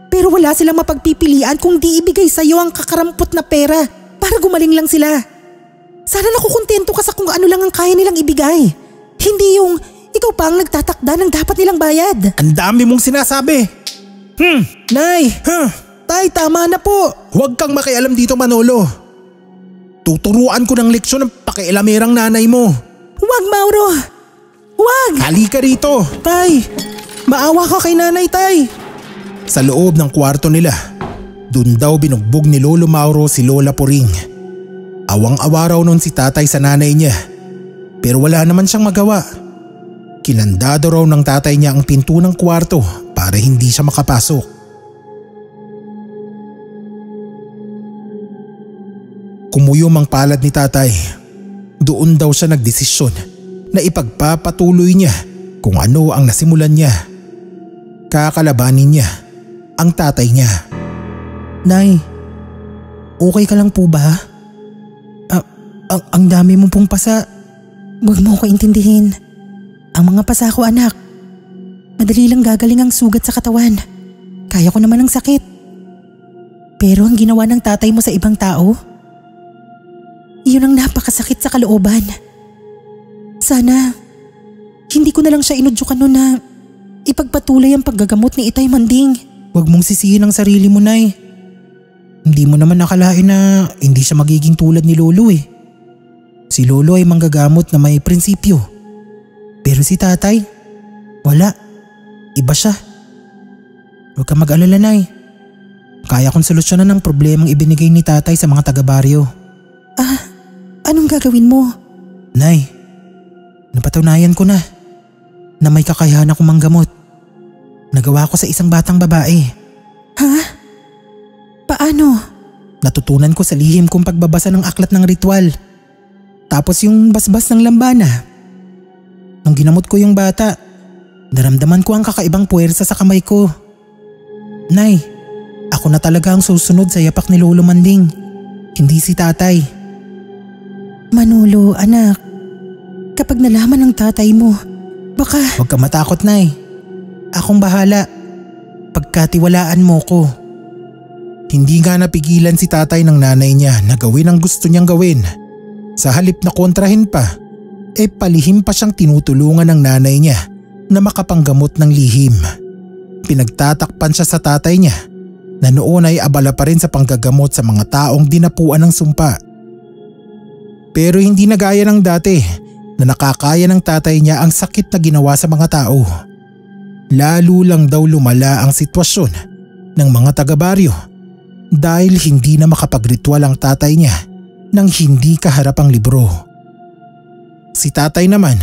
Pero wala silang mapagpipilian kung di ibigay sa'yo ang kakarampot na pera para gumaling lang sila. Sana nakukontento ka sa kung ano lang ang kaya nilang ibigay. Hindi yung ikaw pa ang nagtatakda ng dapat nilang bayad. Ang dami mong sinasabi. Nay, tay, tama na po. Huwag kang makialam dito, Manolo. Tuturuan ko ng leksyon ng pakialamerang nanay mo. Huwag, Mauro. Huwag. Halika rito. Tay, maawa ka kay nanay, tay. Sa loob ng kwarto nila, dun daw binugbog ni Lolo Mauro si Lola Puring. Awang-awa raw nun si tatay sa nanay niya. Pero wala naman siyang magawa. Kinandado raw ng tatay niya ang pinto ng kwarto para hindi siya makapasok. Kumuyom ang palad ni tatay. Doon daw siya nagdesisyon na ipagpapatuloy niya kung ano ang nasimulan niya. Kakalabanin niya ang tatay niya. Nay, okay ka lang po ba? Ang dami mong pong pasa. Huwag mo ko intindihin. Ang mga pasa ko, anak, madali lang gagaling ang sugat sa katawan. Kaya ko naman ang sakit. Pero ang ginawa ng tatay mo sa ibang tao, yun ang napakasakit sa kalooban. Sana, hindi ko na lang siya inudyukan noon na ipagpatuloy ang paggagamot ni Itay Manding. Huwag mong sisihin ang sarili mo, Nay. Hindi mo naman nakalain na hindi siya magiging tulad ni Lolo eh. Si Lolo ay manggagamot na may prinsipyo. Pero si tatay, wala. Iba siya. Huwag kang mag-alala, Nay. Kaya kong solusyonan ang problemang ibinigay ni tatay sa mga taga-baryo. Anong gagawin mo? Nay, napatunayan ko na may kakayahan akong manggamot. Nagawa ko sa isang batang babae. Ha? Paano? Natutunan ko sa lihim kong pagbabasa ng aklat ng ritual. Tapos yung basbas ng lambana. Nung ginamot ko yung bata, naramdaman ko ang kakaibang puwersa sa kamay ko. Nay, ako na talaga ang susunod sa yapak ni Lolo Manding, hindi si tatay. Manolo, anak, kapag nalaman ng tatay mo, baka… Huwag ka matakot, Nay. Akong bahala. Pagkatiwalaan mo ko. Hindi nga napigilan si tatay ng nanay niya na gawin ang gusto niyang gawin. Sa halip na kontrahin pa, palihim pa siyang tinutulungan ng nanay niya na makapanggamot ng lihim. Pinagtatakpan siya sa tatay niya na noon ay abala pa rin sa panggagamot sa mga taong dinapuan ng sumpa. Pero hindi na gaya ng dati na nakakaya ng tatay niya ang sakit na ginawa sa mga tao. Lalo lang daw lumala ang sitwasyon ng mga taga-baryo dahil hindi na makapagritual ang tatay niya nang hindi kaharap ang libro. Si tatay naman,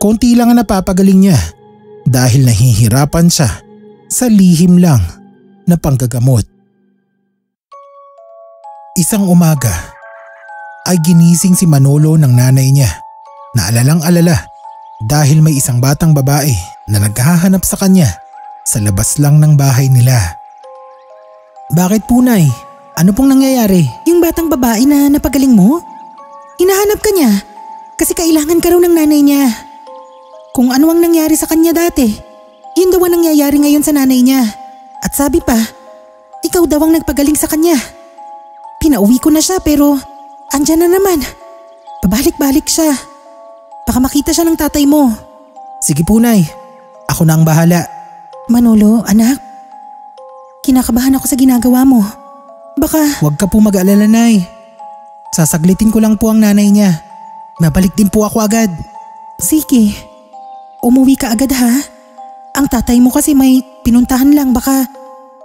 konti lang ang napapagaling niya dahil nahihirapan siya sa lihim lang na panggagamot. Isang umaga ay ginising si Manolo ng nanay niya na alalang-alala dahil may isang batang babae na naghahanap sa kanya sa labas lang ng bahay nila. Bakit po, Nay? Ano pong nangyayari? Yung batang babae na napagaling mo? Hinahanap ka niya kasi kailangan ka raw ng nanay niya. Kung ano ang nangyari sa kanya dati, yun daw ang nangyayari ngayon sa nanay niya. At sabi pa, ikaw daw ang nagpagaling sa kanya. Pinauwi ko na siya pero… andyan na naman. Pabalik-balik siya. Baka makita siya ng tatay mo. Sige po, Nay. Ako na ang bahala. Manolo, anak. Kinakabahan ako sa ginagawa mo. Baka… Huwag ka po mag-alala, Nay. Sasaglitin ko lang po ang nanay niya. Mabalik din po ako agad. Sige. Umuwi ka agad ha. Ang tatay mo kasi may pinuntahan lang, baka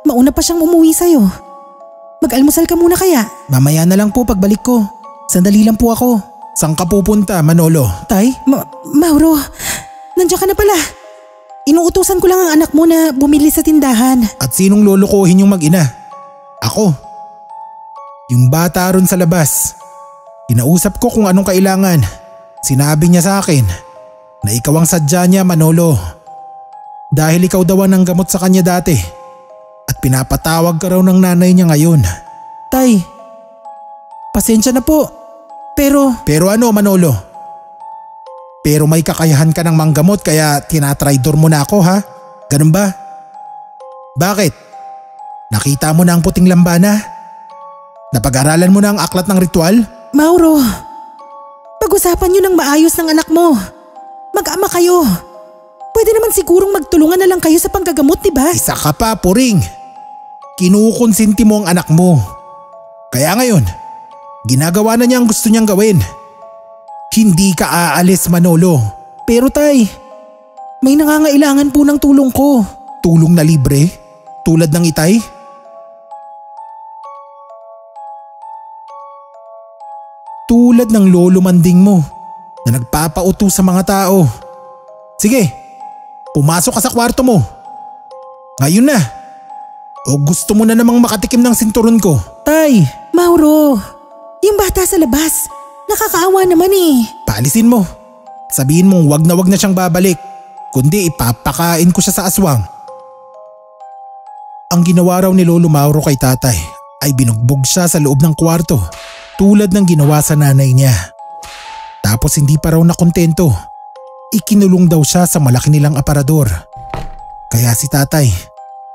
mauna pa siyang umuwi sa'yo. Mag-almusal ka muna kaya? Mamaya na lang po pagbalik ko. Sandali lang po ako. Saan ka pupunta, Manolo? Tay? Mauro, nandiyan ka na pala. Inuutusan ko lang ang anak mo na bumili sa tindahan. At sinong lolokohin yung mag-ina? Ako. Yung bata ron sa labas. Kinausap ko kung anong kailangan. Sinabi niya sa akin na ikaw ang sadya niya, Manolo. Dahil ikaw daw ang gamot sa kanya dati. At pinapatawag ka raw ng nanay niya ngayon. Tay, pasensya na po. Pero ano, Manolo? Pero may kakayahan ka ng manggamot kaya tinatraidor mo na ako, ha? Ganun ba? Bakit? Nakita mo na ang puting lambana? Napag-aralan mo na ang aklat ng ritual? Mauro, pag-usapan niyo ng maayos ng anak mo. Mag-ama kayo. Pwede naman sigurong magtulungan na lang kayo sa panggagamot, diba? Isa ka pa, Puring. Kinukonsinti mo ang anak mo. Kaya ngayon, ginagawa na niya ang gusto niyang gawin. Hindi ka aalis, Manolo. Pero tay, may nangangailangan po ng tulong ko. Tulong na libre? Tulad ng itay? Tulad ng lolo manding mo na nagpapauto sa mga tao. Sige, pumasok ka sa kwarto mo. Ngayon na. O gusto mo na namang makatikim ng sinturon ko? Tay, Mauro, yung bata sa labas, nakakaawa naman eh. Paalisin mo. Sabihin mong wag na siyang babalik, kundi ipapakain ko siya sa aswang. Ang ginawa raw ni Lolo Mauro kay tatay ay binugbog siya sa loob ng kwarto tulad ng ginawa sa nanay niya. Tapos hindi pa raw nakontento. Ikinulong daw siya sa malaki nilang aparador. Kaya si tatay,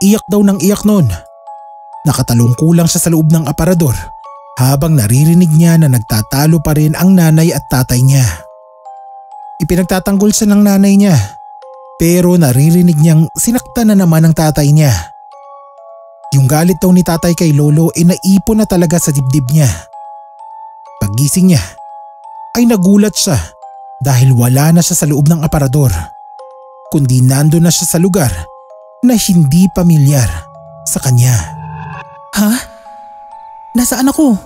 iyak daw ng iyak noon. Nakatalungko lang siya sa loob ng aparador habang naririnig niya na nagtatalo pa rin ang nanay at tatay niya. Ipinagtatanggol siya ng nanay niya pero naririnig niyang sinaktan na naman ang tatay niya. Yung galit daw ni tatay kay Lolo ay naipon na talaga sa dibdib niya. Paggising niya ay nagulat siya dahil wala na siya sa loob ng aparador, kundi nando na siya sa lugar na hindi pamilyar sa kanya. Ha? Nasaan ako?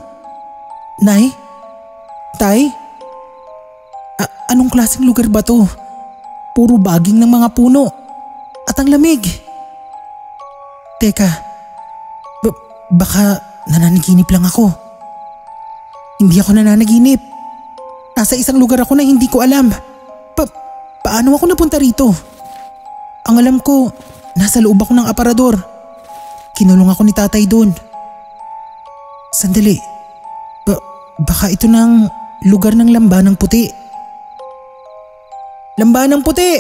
Nay? Tay? Anong klaseng lugar ba to? Puro baging ng mga puno at ang lamig. Teka, baka nananaginip lang ako. Hindi ako nananaginip. Nasa isang lugar ako na hindi ko alam. Paano ako napunta rito? Ang alam ko, nasa loob ako ng aparador. Kinulong ako ni tatay doon. Sandali. Baka ito na ang lugar ng lambanang puti. Lambanang puti!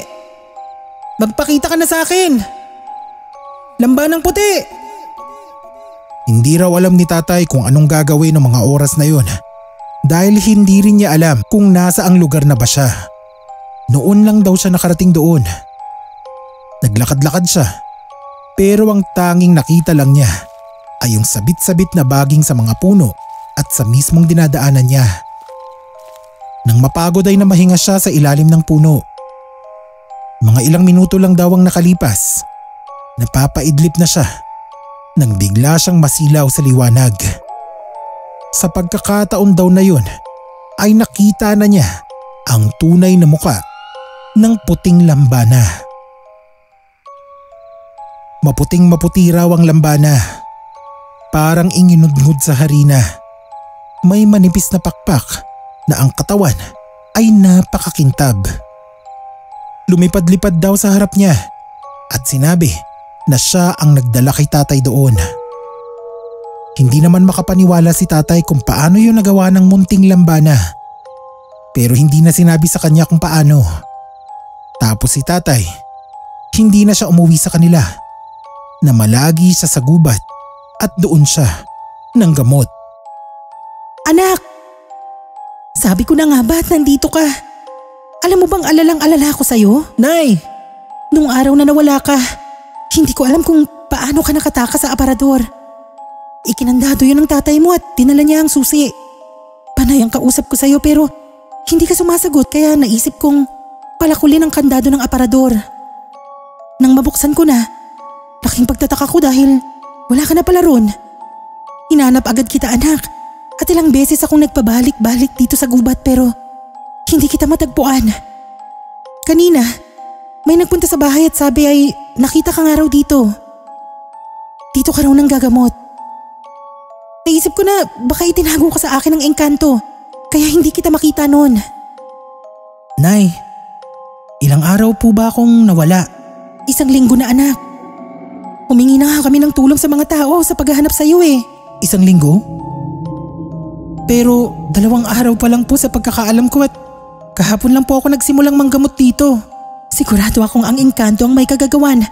Magpakita ka na sa akin! Lambanang puti! Hindi raw alam ni tatay kung anong gagawin ng mga oras na yun dahil hindi rin niya alam kung nasa ang lugar na ba siya. Noon lang daw siya nakarating doon. Naglakad-lakad siya pero ang tanging nakita lang niya ay yung sabit-sabit na baging sa mga puno at sa mismong dinadaanan niya. Nang mapagod ay namahinga siya sa ilalim ng puno. Mga ilang minuto lang daw ang nakalipas. Napapaidlip na siya nang bigla siyang masilaw sa liwanag. Sa pagkakataon daw na yun ay nakita na niya ang tunay na muka ng puting lambana. Maputing maputi raw ang lambana. Parang inginudngod sa harina. May manipis na pakpak na ang katawan ay napakakintab. Lumipad-lipad daw sa harap niya at sinabi na siya ang nagdala kay tatay doon. Hindi naman makapaniwala si tatay kung paano yun nagawa ng munting lambana. Pero hindi na sinabi sa kanya kung paano. Tapos si tatay, hindi na siya umuwi sa kanila. Namalagi siya sa gubat at doon siya ng gamot. Anak! Sabi ko na nga ba't nandito ka? Alam mo bang alalang-alala ko sa'yo? Nay! Nung araw na nawala ka, hindi ko alam kung paano ka nakatakas sa aparador. Ikinandado yun ng tatay mo at dinala niya ang susi. Panay ang kausap ko sa'yo pero hindi ka sumasagot kaya naisip kong palakulin ang kandado ng aparador. Nang mabuksan ko na, laking pagtataka ko dahil wala ka na pala ron. Hinanap agad kita anak at ilang beses akong nagpabalik-balik dito sa gubat pero hindi kita matagpuan. Kanina, may nagpunta sa bahay at sabi ay nakita ka nga raw dito. Dito ka raw nang gagamot. Naisip ko na baka itinago ka sa akin ng engkanto kaya hindi kita makita noon. Nay, ilang araw po ba akong nawala? 1 linggo na anak. Humingi na nga kami ng tulong sa mga tao sa paghahanap sa iyo eh. 1 linggo? Pero 2 araw pa lang po sa pagkakaalam ko at kahapon lang po ako nagsimulang manggamot dito. Sigurado akong ang engkanto ang may kagagawan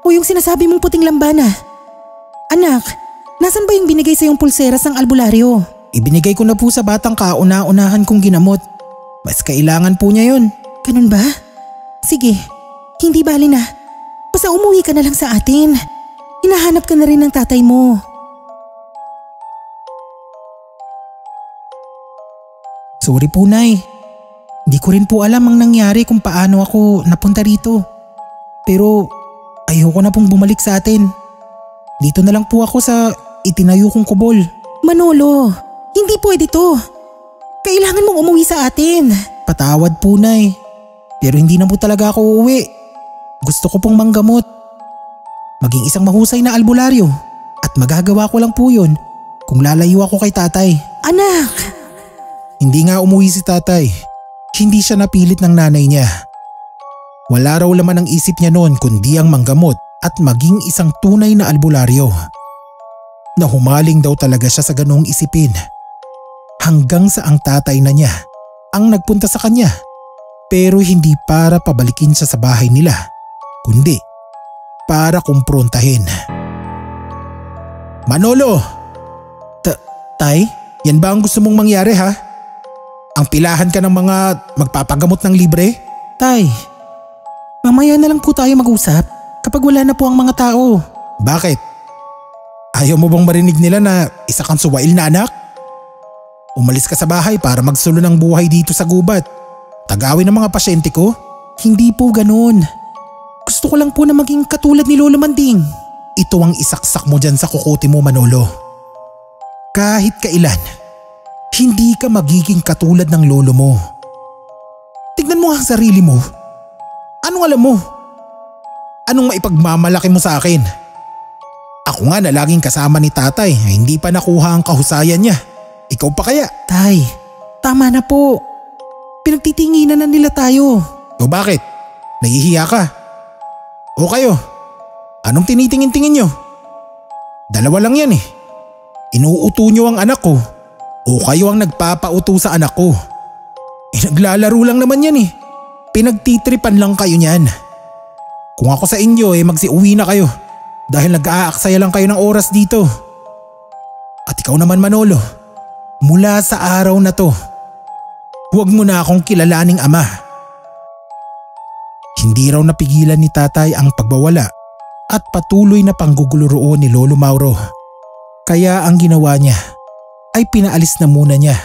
o yung sinasabi mong puting lambana. Anak, nasan ba yung binigay sa yung pulseras ng albularyo? Ibinigay ko na po sa batang kauna-unahan kong ginamot. Mas kailangan po niya yun. Ganun ba? Sige, hindi bali na. Basta umuwi ka na lang sa atin. Hinahanap ka na rin ng tatay mo. Sorry po, Nay. Di ko rin po alam ang nangyari kung paano ako napunta rito. Pero ayoko na pong bumalik sa atin. Dito na lang po ako sa itinayo kong kubol. Manolo, hindi pwede to. Kailangan mong umuwi sa atin. Patawad po, Nay. Pero hindi na po talaga ako uuwi. Gusto ko pong manggamot. Maging isang mahusay na albularyo. At magagawa ko lang po yun kung lalayo ako kay tatay. Anak! Hindi nga umuwi si tatay. Hindi siya napilit ng nanay niya. Wala raw laman ang isip niya noon kundi ang manggamot at maging isang tunay na albularyo. Nahumaling daw talaga siya sa ganoong isipin. Hanggang sa ang tatay na niya ang nagpunta sa kanya. Pero hindi para pabalikin siya sa bahay nila, kundi para kumprontahin. Manolo! Tay, yan ba ang gusto mong mangyari ha? Ang pilahan ka ng mga magpapagamot ng libre? Tay, mamaya na lang po tayo mag-usap kapag wala na po ang mga tao. Bakit? Ayaw mo bang marinig nila na isa kang suwail na anak? Umalis ka sa bahay para magsulo ng buhay dito sa gubat. Tagawin ng mga pasyente ko? Hindi po ganoon. Gusto ko lang po na maging katulad ni Lolo Manding. Ito ang isaksak mo dyan sa kukote mo, Manolo. Kahit kailan, hindi ka magiging katulad ng lolo mo. Tignan mo ang sarili mo. Anong alam mo? Anong maipagmamalaki mo sa akin? Ako nga na laging kasama ni tatay ay hindi pa nakuha ang kahusayan niya. Ikaw pa kaya? Tay, tama na po. Pinagtitinginan na nila tayo. O bakit? Nahihiya ka? O kayo? Anong tinitingin-tingin nyo? 2 lang yan eh. Inuuto nyo ang anak ko. O kayo ang nagpapauto sa anak ko. Naglalaro lang naman yan eh. Pinagtitripan lang kayo niyan. Kung ako sa inyo magsiuwi na kayo. Dahil nag-aaksaya lang kayo ng oras dito. At ikaw naman Manolo, mula sa araw na to, huwag mo na akong kilalaning ama. Hindi raw napigilan ni tatay ang pagbawala at patuloy na panggugulo roon ni Lolo Mauro. Kaya ang ginawa niya ay pinaalis na muna niya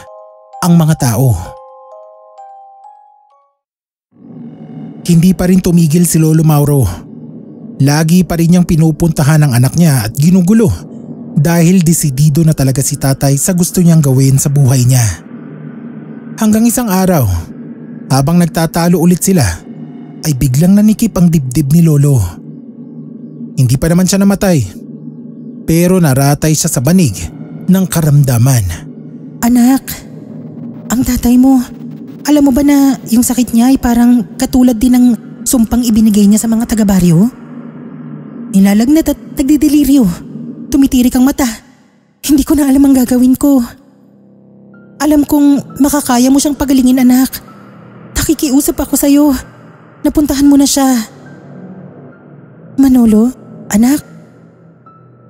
ang mga tao. Hindi pa rin tumigil si Lolo Mauro. Lagi pa rin niyang pinupuntahan ang anak niya at ginugulo dahil desidido na talaga si tatay sa gusto niyang gawin sa buhay niya. Hanggang isang araw, habang nagtatalo ulit sila, ay biglang nanikip ang dibdib ni Lolo. Hindi pa naman siya namatay, pero naratay siya sa banig ng karamdaman. Anak, ang tatay mo, alam mo ba na yung sakit niya ay parang katulad din ng sumpang ibinigay niya sa mga taga-baryo? Nilalagnat at nagdideliryo. Tumitirik ang mata. Hindi ko na alam ang gagawin ko. Alam kong makakaya mo siyang pagalingin anak. Nakikiusap ako sa'yo. Napuntahan mo na siya. Manolo, anak,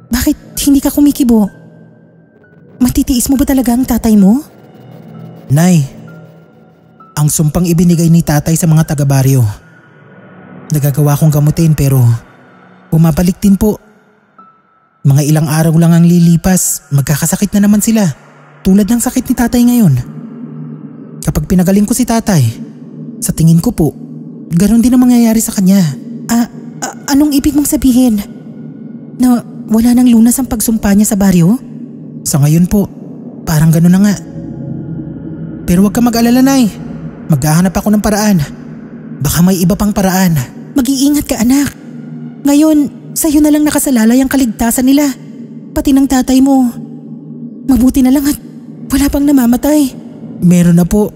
bakit hindi ka kumikibo? Matitiis mo ba talaga ang tatay mo? Nay, Ang sumpang ibinigay ni tatay sa mga taga-baryo. Nagagawa kong gamutin pero bumabalik din po. Mga ilang araw lang ang lilipas, magkakasakit na naman sila. Tulad ng sakit ni tatay ngayon. Kapag pinagaling ko si tatay, sa tingin ko po, ganun din ang mangyayari sa kanya. Anong ibig mong sabihin? Na wala nang lunas ang pagsumpa niya sa baryo? Sa ngayon po, parang ganun na nga. Pero huwag ka mag-alala, Nay. Maghahanap ako ng paraan. Baka may iba pang paraan. Mag-iingat ka, anak. Ngayon, sa'yo na lang nakasalalay ang kaligtasan nila. Pati ng tatay mo. Mabuti na lang at wala pang namamatay. Meron na po.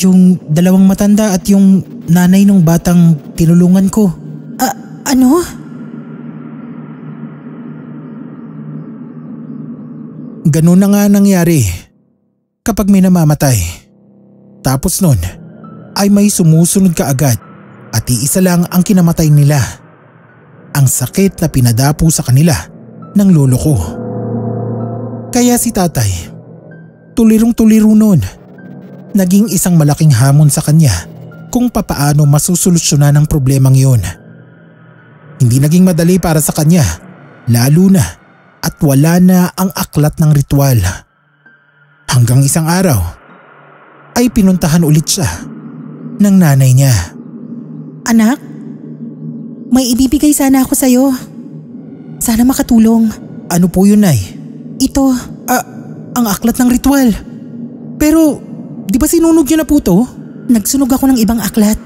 Yung 2 matanda at yung nanay ng batang tinulungan ko. Ano? Ganun na nga nangyari kapag may namamatay. Tapos nun ay may sumusunod kaagad at iisa lang ang kinamatay nila. Ang sakit na pinadapo sa kanila ng lolo ko. Kaya si tatay, tulirong-tuliro nun. Naging isang malaking hamon sa kanya kung papaano masusolusyonan ang problemang yun. Hindi naging madali para sa kanya, lalo na at wala na ang aklat ng ritual. Hanggang isang araw ay pinuntahan ulit siya ng nanay niya. Anak, may ibibigay sana ako sa'yo. Sana makatulong. Ano po yun, Nay? Ito. Ang aklat ng ritual. Pero di ba sinunog niyo na po to? Nagsunog ako ng ibang aklat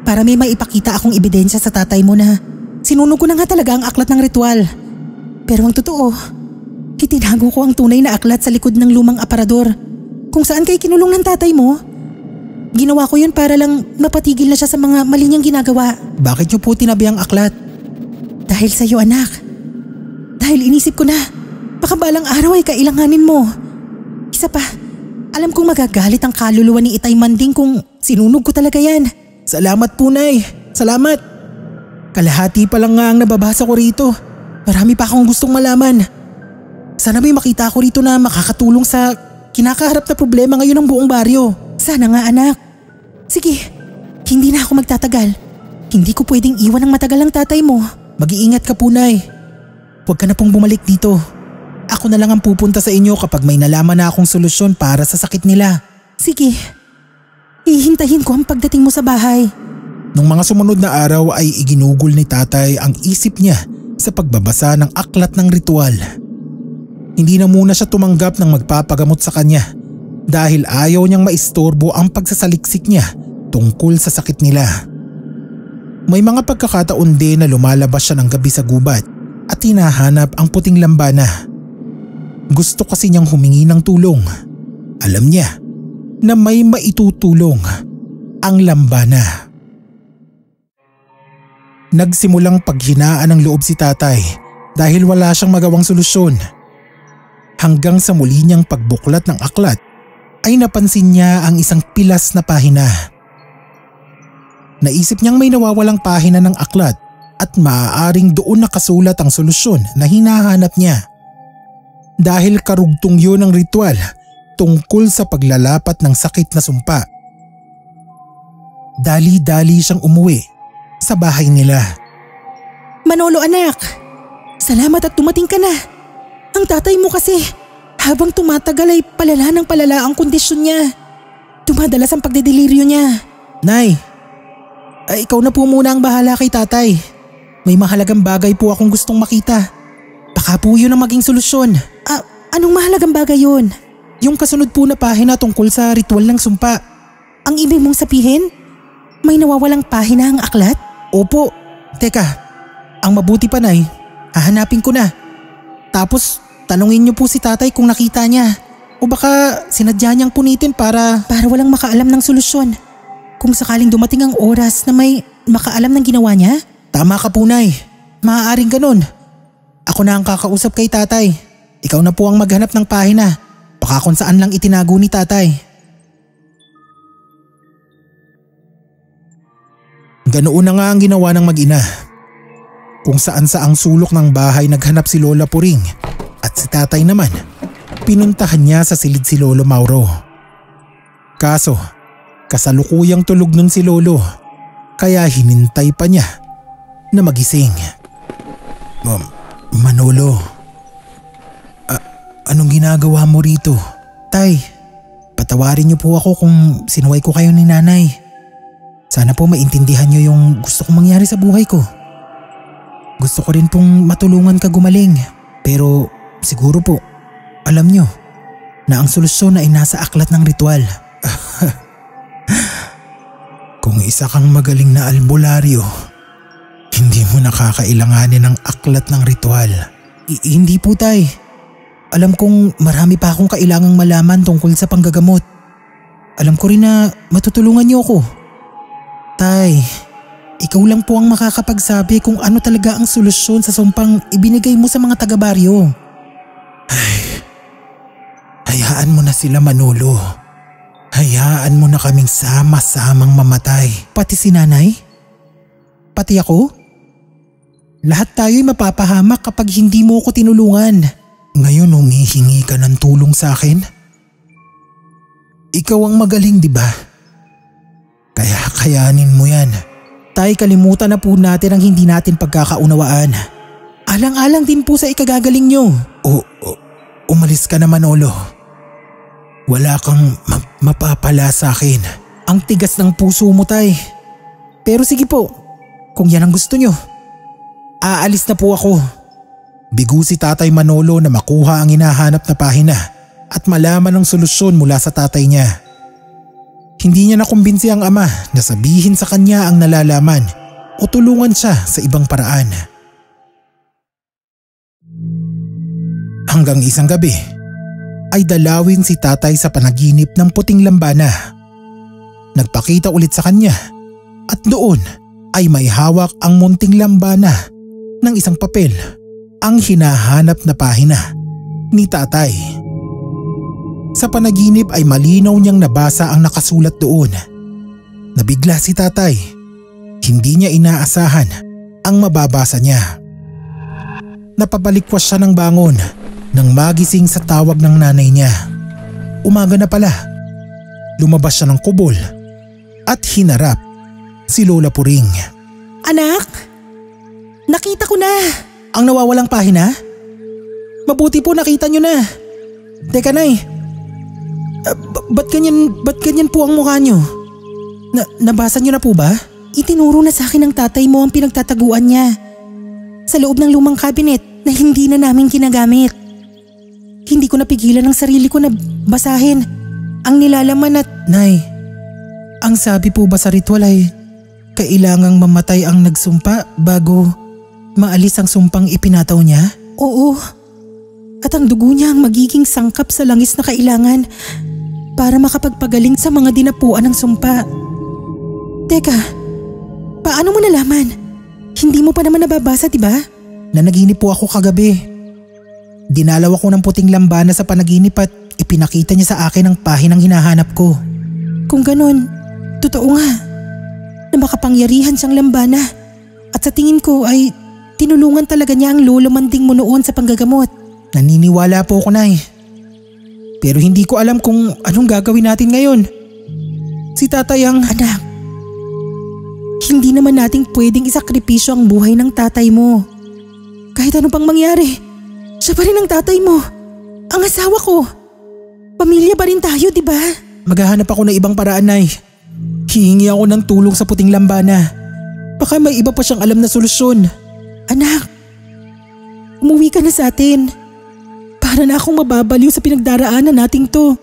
para may maipakita akong ebidensya sa tatay mo na sinunog ko na nga talaga ang aklat ng ritual. Pero ang totoo, itinago ko ang tunay na aklat sa likod ng lumang aparador kung saan kay kinulong ng tatay mo. Ginawa ko yun para lang mapatigil na siya sa mga mali niyang ginagawa. Bakit niyo po tinabi ang aklat? Dahil sa iyo, anak. Dahil inisip ko na baka balang araw ay kailanganin mo. Isa pa, alam kong magagalit ang kaluluwa ni Itay Manding kung sinunog ko talaga yan. Salamat po, Nay. Salamat. Kalahati pa lang nga ang nababasa ko rito. Marami pa akong gustong malaman. Sana may makita ako rito na makakatulong sa kinakaharap na problema ngayon ng buong baryo. Sana nga, anak. Sige, hindi na ako magtatagal. Hindi ko pwedeng iwan ang matagal ng tatay mo. Mag-iingat ka po, Nay. Huwag ka na pong bumalik dito. Ako na lang ang pupunta sa inyo kapag may nalaman na akong solusyon para sa sakit nila. Sige, hihintayin ko ang pagdating mo sa bahay. Nung mga sumunod na araw ay iginugol ni tatay ang isip niya sa pagbabasa ng aklat ng ritual. Hindi na muna siya tumanggap ng magpapagamot sa kanya dahil ayaw niyang maistorbo ang pagsasaliksik niya tungkol sa sakit nila. May mga pagkakataon din na lumalabas siya ng gabi sa gubat at hinahanap ang puting lambana. Gusto kasi niyang humingi ng tulong. Alam niya na may maitutulong ang lambana. Nagsimulang paghinaan ng loob si tatay dahil wala siyang magawang solusyon. Hanggang sa muli niyang pagbuklat ng aklat ay napansin niya ang isang pilas na pahina. Naisip niyang may nawawalang pahina ng aklat at maaaring doon nakasulat ang solusyon na hinahanap niya. Dahil karugtong yun ang ritual tungkol sa paglalapat ng sakit na sumpa. Dali-dali siyang umuwi sa bahay nila. Manolo, anak, salamat at dumating ka na. Ang tatay mo kasi habang tumatagal ay palala ng palala ang kondisyon niya. Dumadalas ang pagdedeliryo niya. Nay, ikaw na po muna ang bahala kay tatay. May mahalagang bagay po akong gustong makita. Baka po yun ang maging solusyon. Anong mahalagang bagay yun? Yung kasunod po na pahina tungkol sa ritual ng sumpa. Ang ibig mong sabihin? May nawawalang pahina ang aklat? Opo. Teka, ang mabuti pa, Nay, hahanapin ko na. Tapos tanungin niyo po si tatay kung nakita niya. O baka sinadya niyang punitin para walang makaalam ng solusyon. Kung sakaling dumating ang oras na may makaalam ng ginawa niya? Tama ka po, Nay. Maaaring ganun. Ako na ang kakausap kay tatay. Ikaw na po ang maghanap ng pahina. Baka kung saan lang itinago ni tatay. Ganoon na nga ang ginawa ng mag-ina. Kung saan sa ang sulok ng bahay naghanap si Lola Puring at si tatay naman, pinuntahan niya sa silid si Lolo Mauro. Kaso, Kasalukuyang tulog nun si Lolo, kaya hinintay pa niya na magising. Manolo, anong ginagawa mo rito? Tay, patawarin niyo po ako kung sinuway ko kayo ni nanay. Sana po maintindihan niyo yung gusto kong mangyari sa buhay ko. Gusto ko rin pong matulungan ka gumaling, pero siguro po, alam niyo na ang solusyon ay nasa aklat ng ritual. Kung isa kang magaling na albularyo, hindi mo nakakailanganin ng aklat ng ritual. Hindi po, tay. Alam kong marami pa akong kailangang malaman tungkol sa panggagamot. Alam ko rin na matutulungan niyo ako. Tay, ikaw lang po ang makakapagsabi kung ano talaga ang solusyon sa sumpang ibinigay mo sa mga taga-baryo. Ay, hayaan mo na sila, Manolo. Hayaan mo na kaming sama-samang mamatay. Pati si nanay? Pati ako? Lahat tayo'y mapapahamak kapag hindi mo ko tinulungan. Ngayon humihingi ka ng tulong sa akin? Ikaw ang magaling, di ba? Kaya kayanin mo yan. Tay, kalimutan na po natin ang hindi natin pagkakaunawaan. Alang-alang din po sa ikagagaling nyo. Umalis ka na, Manolo. Wala kang mapapala sa akin. Ang tigas ng puso mo, tay. Pero sige po, kung yan ang gusto nyo, aalis na po ako. Bigo si Tatay Manolo na makuha ang hinahanap na pahina at malaman ang solusyon mula sa tatay niya. Hindi niya nakumbinsi ang ama na sabihin sa kanya ang nalalaman o tulungan siya sa ibang paraan. Hanggang isang gabi ay dalawin si tatay sa panaginip ng puting lambana. Nagpakita ulit sa kanya at doon ay may hawak ang munting lambana ng isang papel, ang hinahanap na pahina ni tatay. Sa panaginip ay malinaw niyang nabasa ang nakasulat doon. Nabigla si tatay. Hindi niya inaasahan ang mababasa niya. Napabalikwas siya ng bangon nang magising sa tawag ng nanay niya. Umaga na pala. Lumabas siya ng kubol at hinarap si Lola Puring. Anak, nakita ko na ang nawawalang pahina. Mabuti po nakita niyo na. Teka, Nay. Ba't ganyan po ang mukha niyo? Nabasa niyo na po ba? Itinuro na sa akin ng tatay mo ang pinagtataguan niya sa loob ng lumang cabinet na hindi na namin ginagamit. Hindi ko napigilan ang sarili ko na basahin ang nilalaman at… Nay, ang sabi po ba sa ritual ay kailangang mamatay ang nagsumpa bago maalis ang sumpang ipinataw niya? Oo. At ang dugo niya ang magiging sangkap sa langis na kailangan para makapagpagaling sa mga dinapuan ng sumpa. Teka, paano mo nalaman? Hindi mo pa naman nababasa, diba? Nanaginip po ako kagabi. Dinalaw ako ng puting lambana sa panaginip at ipinakita niya sa akin ang pahinang hinahanap ko. Kung ganon, totoo nga na makapangyarihan siyang lambana at sa tingin ko ay tinulungan talaga niya ang lolo manding mo noon sa panggagamot. Naniniwala po ako, Nay. Pero hindi ko alam kung anong gagawin natin ngayon. Si tatay ang… Anak, hindi naman nating pwedeng isakripisyo ang buhay ng tatay mo. Kahit ano pang mangyari, siya pa rin ang tatay mo. Ang asawa ko. Pamilya pa rin tayo, di ba? Maghahanap ako ng ibang paraan, Nay. Hihingi ako ng tulong sa puting lambana. Baka may iba pa siyang alam na solusyon. Anak, umuwi ka na sa atin. Para na akong mababaliw sa pinagdaraanan nating to.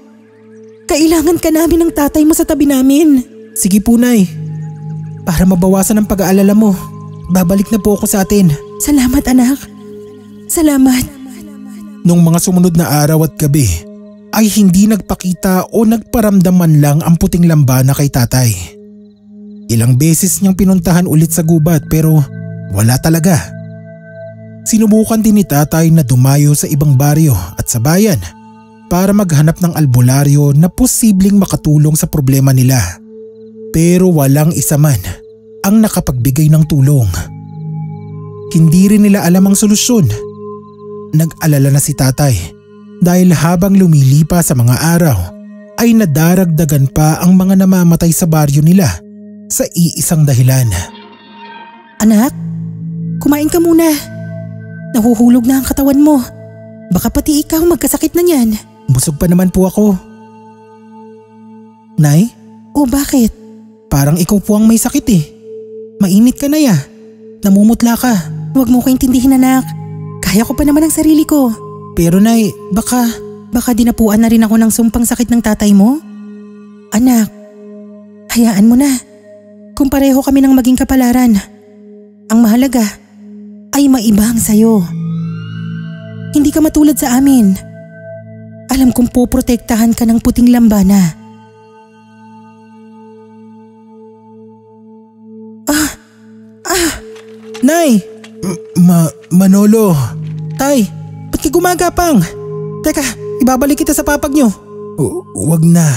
Kailangan ka namin ng tatay mo sa tabi namin. Sige po, Nay. Para mabawasan ang pag-aalala mo, babalik na po ako sa atin. Salamat, anak. Salamat. Nung mga sumunod na araw at gabi ay hindi nagpakita o nagparamdam man lang ang puting lambana kay tatay. Ilang beses niyang pinuntahan ulit sa gubat pero wala talaga. Sinubukan din ni tatay na dumayo sa ibang baryo at sa bayan para maghanap ng albularyo na posibleng makatulong sa problema nila. Pero walang isa man ang nakapagbigay ng tulong. Hindi rin nila alam ang solusyon. Nag-alala na si tatay dahil habang lumilipas sa mga araw ay nadaragdagan pa ang mga namamatay sa baryo nila sa iisang dahilan. Anak, kumain ka muna. Nahuhulog na ang katawan mo. Baka pati ikaw magkasakit na niyan. Busog pa naman po ako. Nay? O bakit? Parang ikaw po ang may sakit eh. Mainit ka na ya. Namumutla ka. Huwag mo ko intindihin anak. Kaya ko pa naman ang sarili ko. Pero Nay, baka dinapuan na rin ako ng sumpang sakit ng tatay mo? Anak, hayaan mo na. Kung pareho kami ng maging kapalaran, ang mahalaga ay maibang sa'yo. Hindi ka matulad sa amin. Alam kong poprotektahan ka ng puting lambana. Nay! Manolo! Tay! Ba't ka gumagapang? Teka, ibabalik kita sa papag nyo. Wag na.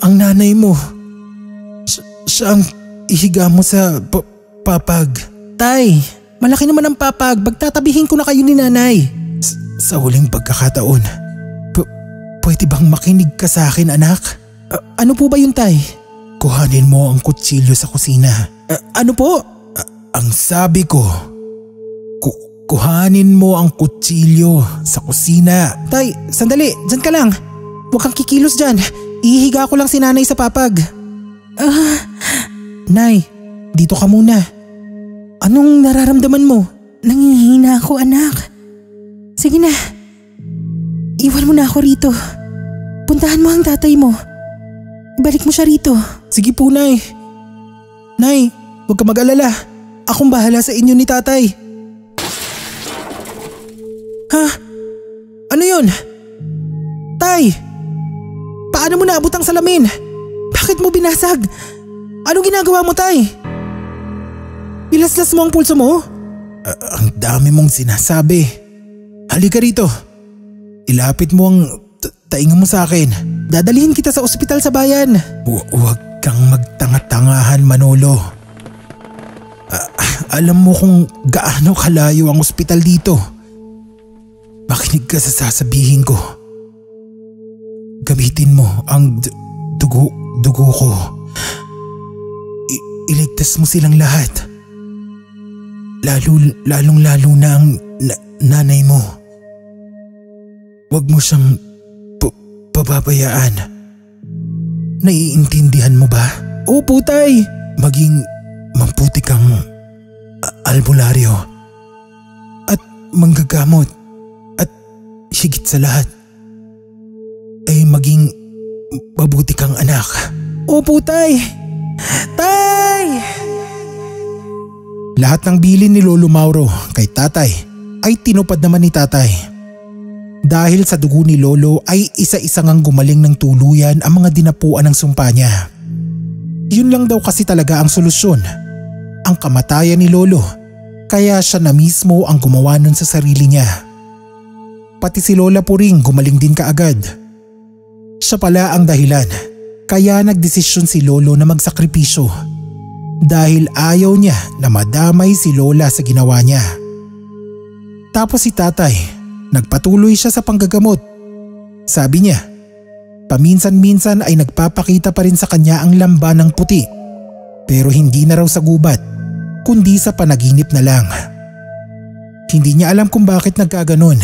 Ang nanay mo. Siya ang ihiga mo sa papag. Tay! Malaki naman ang papag. Pagtatabihin ko na kayo ni nanay. Sa huling pagkakataon, pwede bang makinig ka sa akin anak? Ano po ba yun tay? Kuhanin mo ang kutsilyo sa kusina. Ano po? Ang sabi ko, kuhanin mo ang kutsilyo sa kusina. Tay, sandali, dyan ka lang. Huwag kang kikilos dyan. Ihihiga ko lang si nanay sa papag. Nay, dito ka muna. Anong nararamdaman mo? Nangihina ako anak. Sige na, iwan mo na ako rito. Puntahan mo ang tatay mo. Balik mo siya rito. Sige po Nay. Nay, huwag ka mag-alala. Akong bahala sa inyo ni tatay. Ha? Ano yun? Tay! Paano mo naabot ang salamin? Bakit mo binasag? Anong ginagawa mo tay? Bilaslas mo ang pulso mo? Ang dami mong sinasabi. Halika rito. Ilapit mo ang tainga mo sa akin. Dadalhin kita sa ospital sa bayan. Huwag kang magtanga-tangahan Manolo. Alam mo kung gaano kalayo ang ospital dito. Makinig ka sa sasabihin ko. Gamitin mo ang dugo ko. Iligtas mo silang lahat. Lalong-lalo na ang nanay mo. Huwag mo siyang pababayaan. Naiintindihan mo ba? Opo tay. Maging mabuti kang albularyo at manggagamot at higit sa lahat ay maging mabuti kang anak. Opo tay! Tay! Lahat ng bilin ni Lolo Mauro kay tatay ay tinupad naman ni tatay. Dahil sa dugo ni Lolo ay isa-isang ang gumaling ng tuluyan ang mga dinapuan ng sumpa niya. Yun lang daw kasi talaga ang solusyon. Ang kamatayan ni Lolo, kaya siya na mismo ang gumawa nun sa sarili niya. Pati si Lola Puring gumaling din kaagad. Siya pala ang dahilan, kaya nagdesisyon si Lolo na magsakripisyo dahil ayaw niya na madamay si Lola sa ginawa niya. Tapos si tatay, nagpatuloy siya sa panggagamot. Sabi niya, paminsan-minsan ay nagpapakita pa rin sa kanya ang lamba ng puti, pero hindi na raw sa gubat, kundi sa panaginip na lang. Hindi niya alam kung bakit nagkaganon.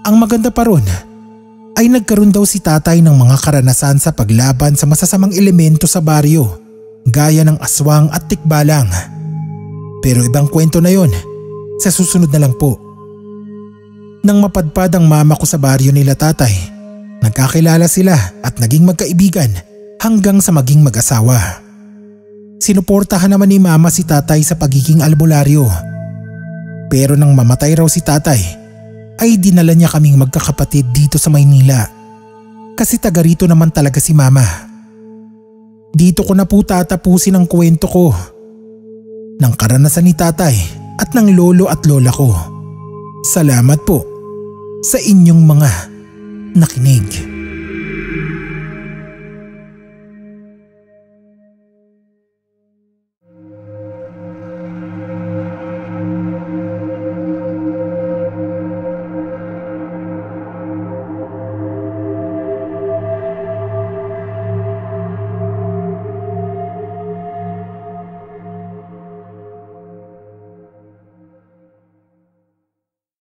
Ang maganda pa ron ay nagkaroon daw si tatay ng mga karanasan sa paglaban sa masasamang elemento sa baryo, gaya ng aswang at tikbalang. Pero ibang kwento na yon, sa susunod na lang po. Nang mapadpad ang mama ko sa baryo nila tatay, nagkakilala sila at naging magkaibigan hanggang sa maging mag-asawa. Sinuportahan naman ni mama si tatay sa pagiging albularyo. Pero nang mamatay raw si tatay, ay dinala niya kaming magkakapatid dito sa Maynila. Kasi taga rito naman talaga si mama. Dito ko na po tatapusin ang kwento ko ng karanasan ni tatay at ng lolo at lola ko. Salamat po sa inyong mga nakinig.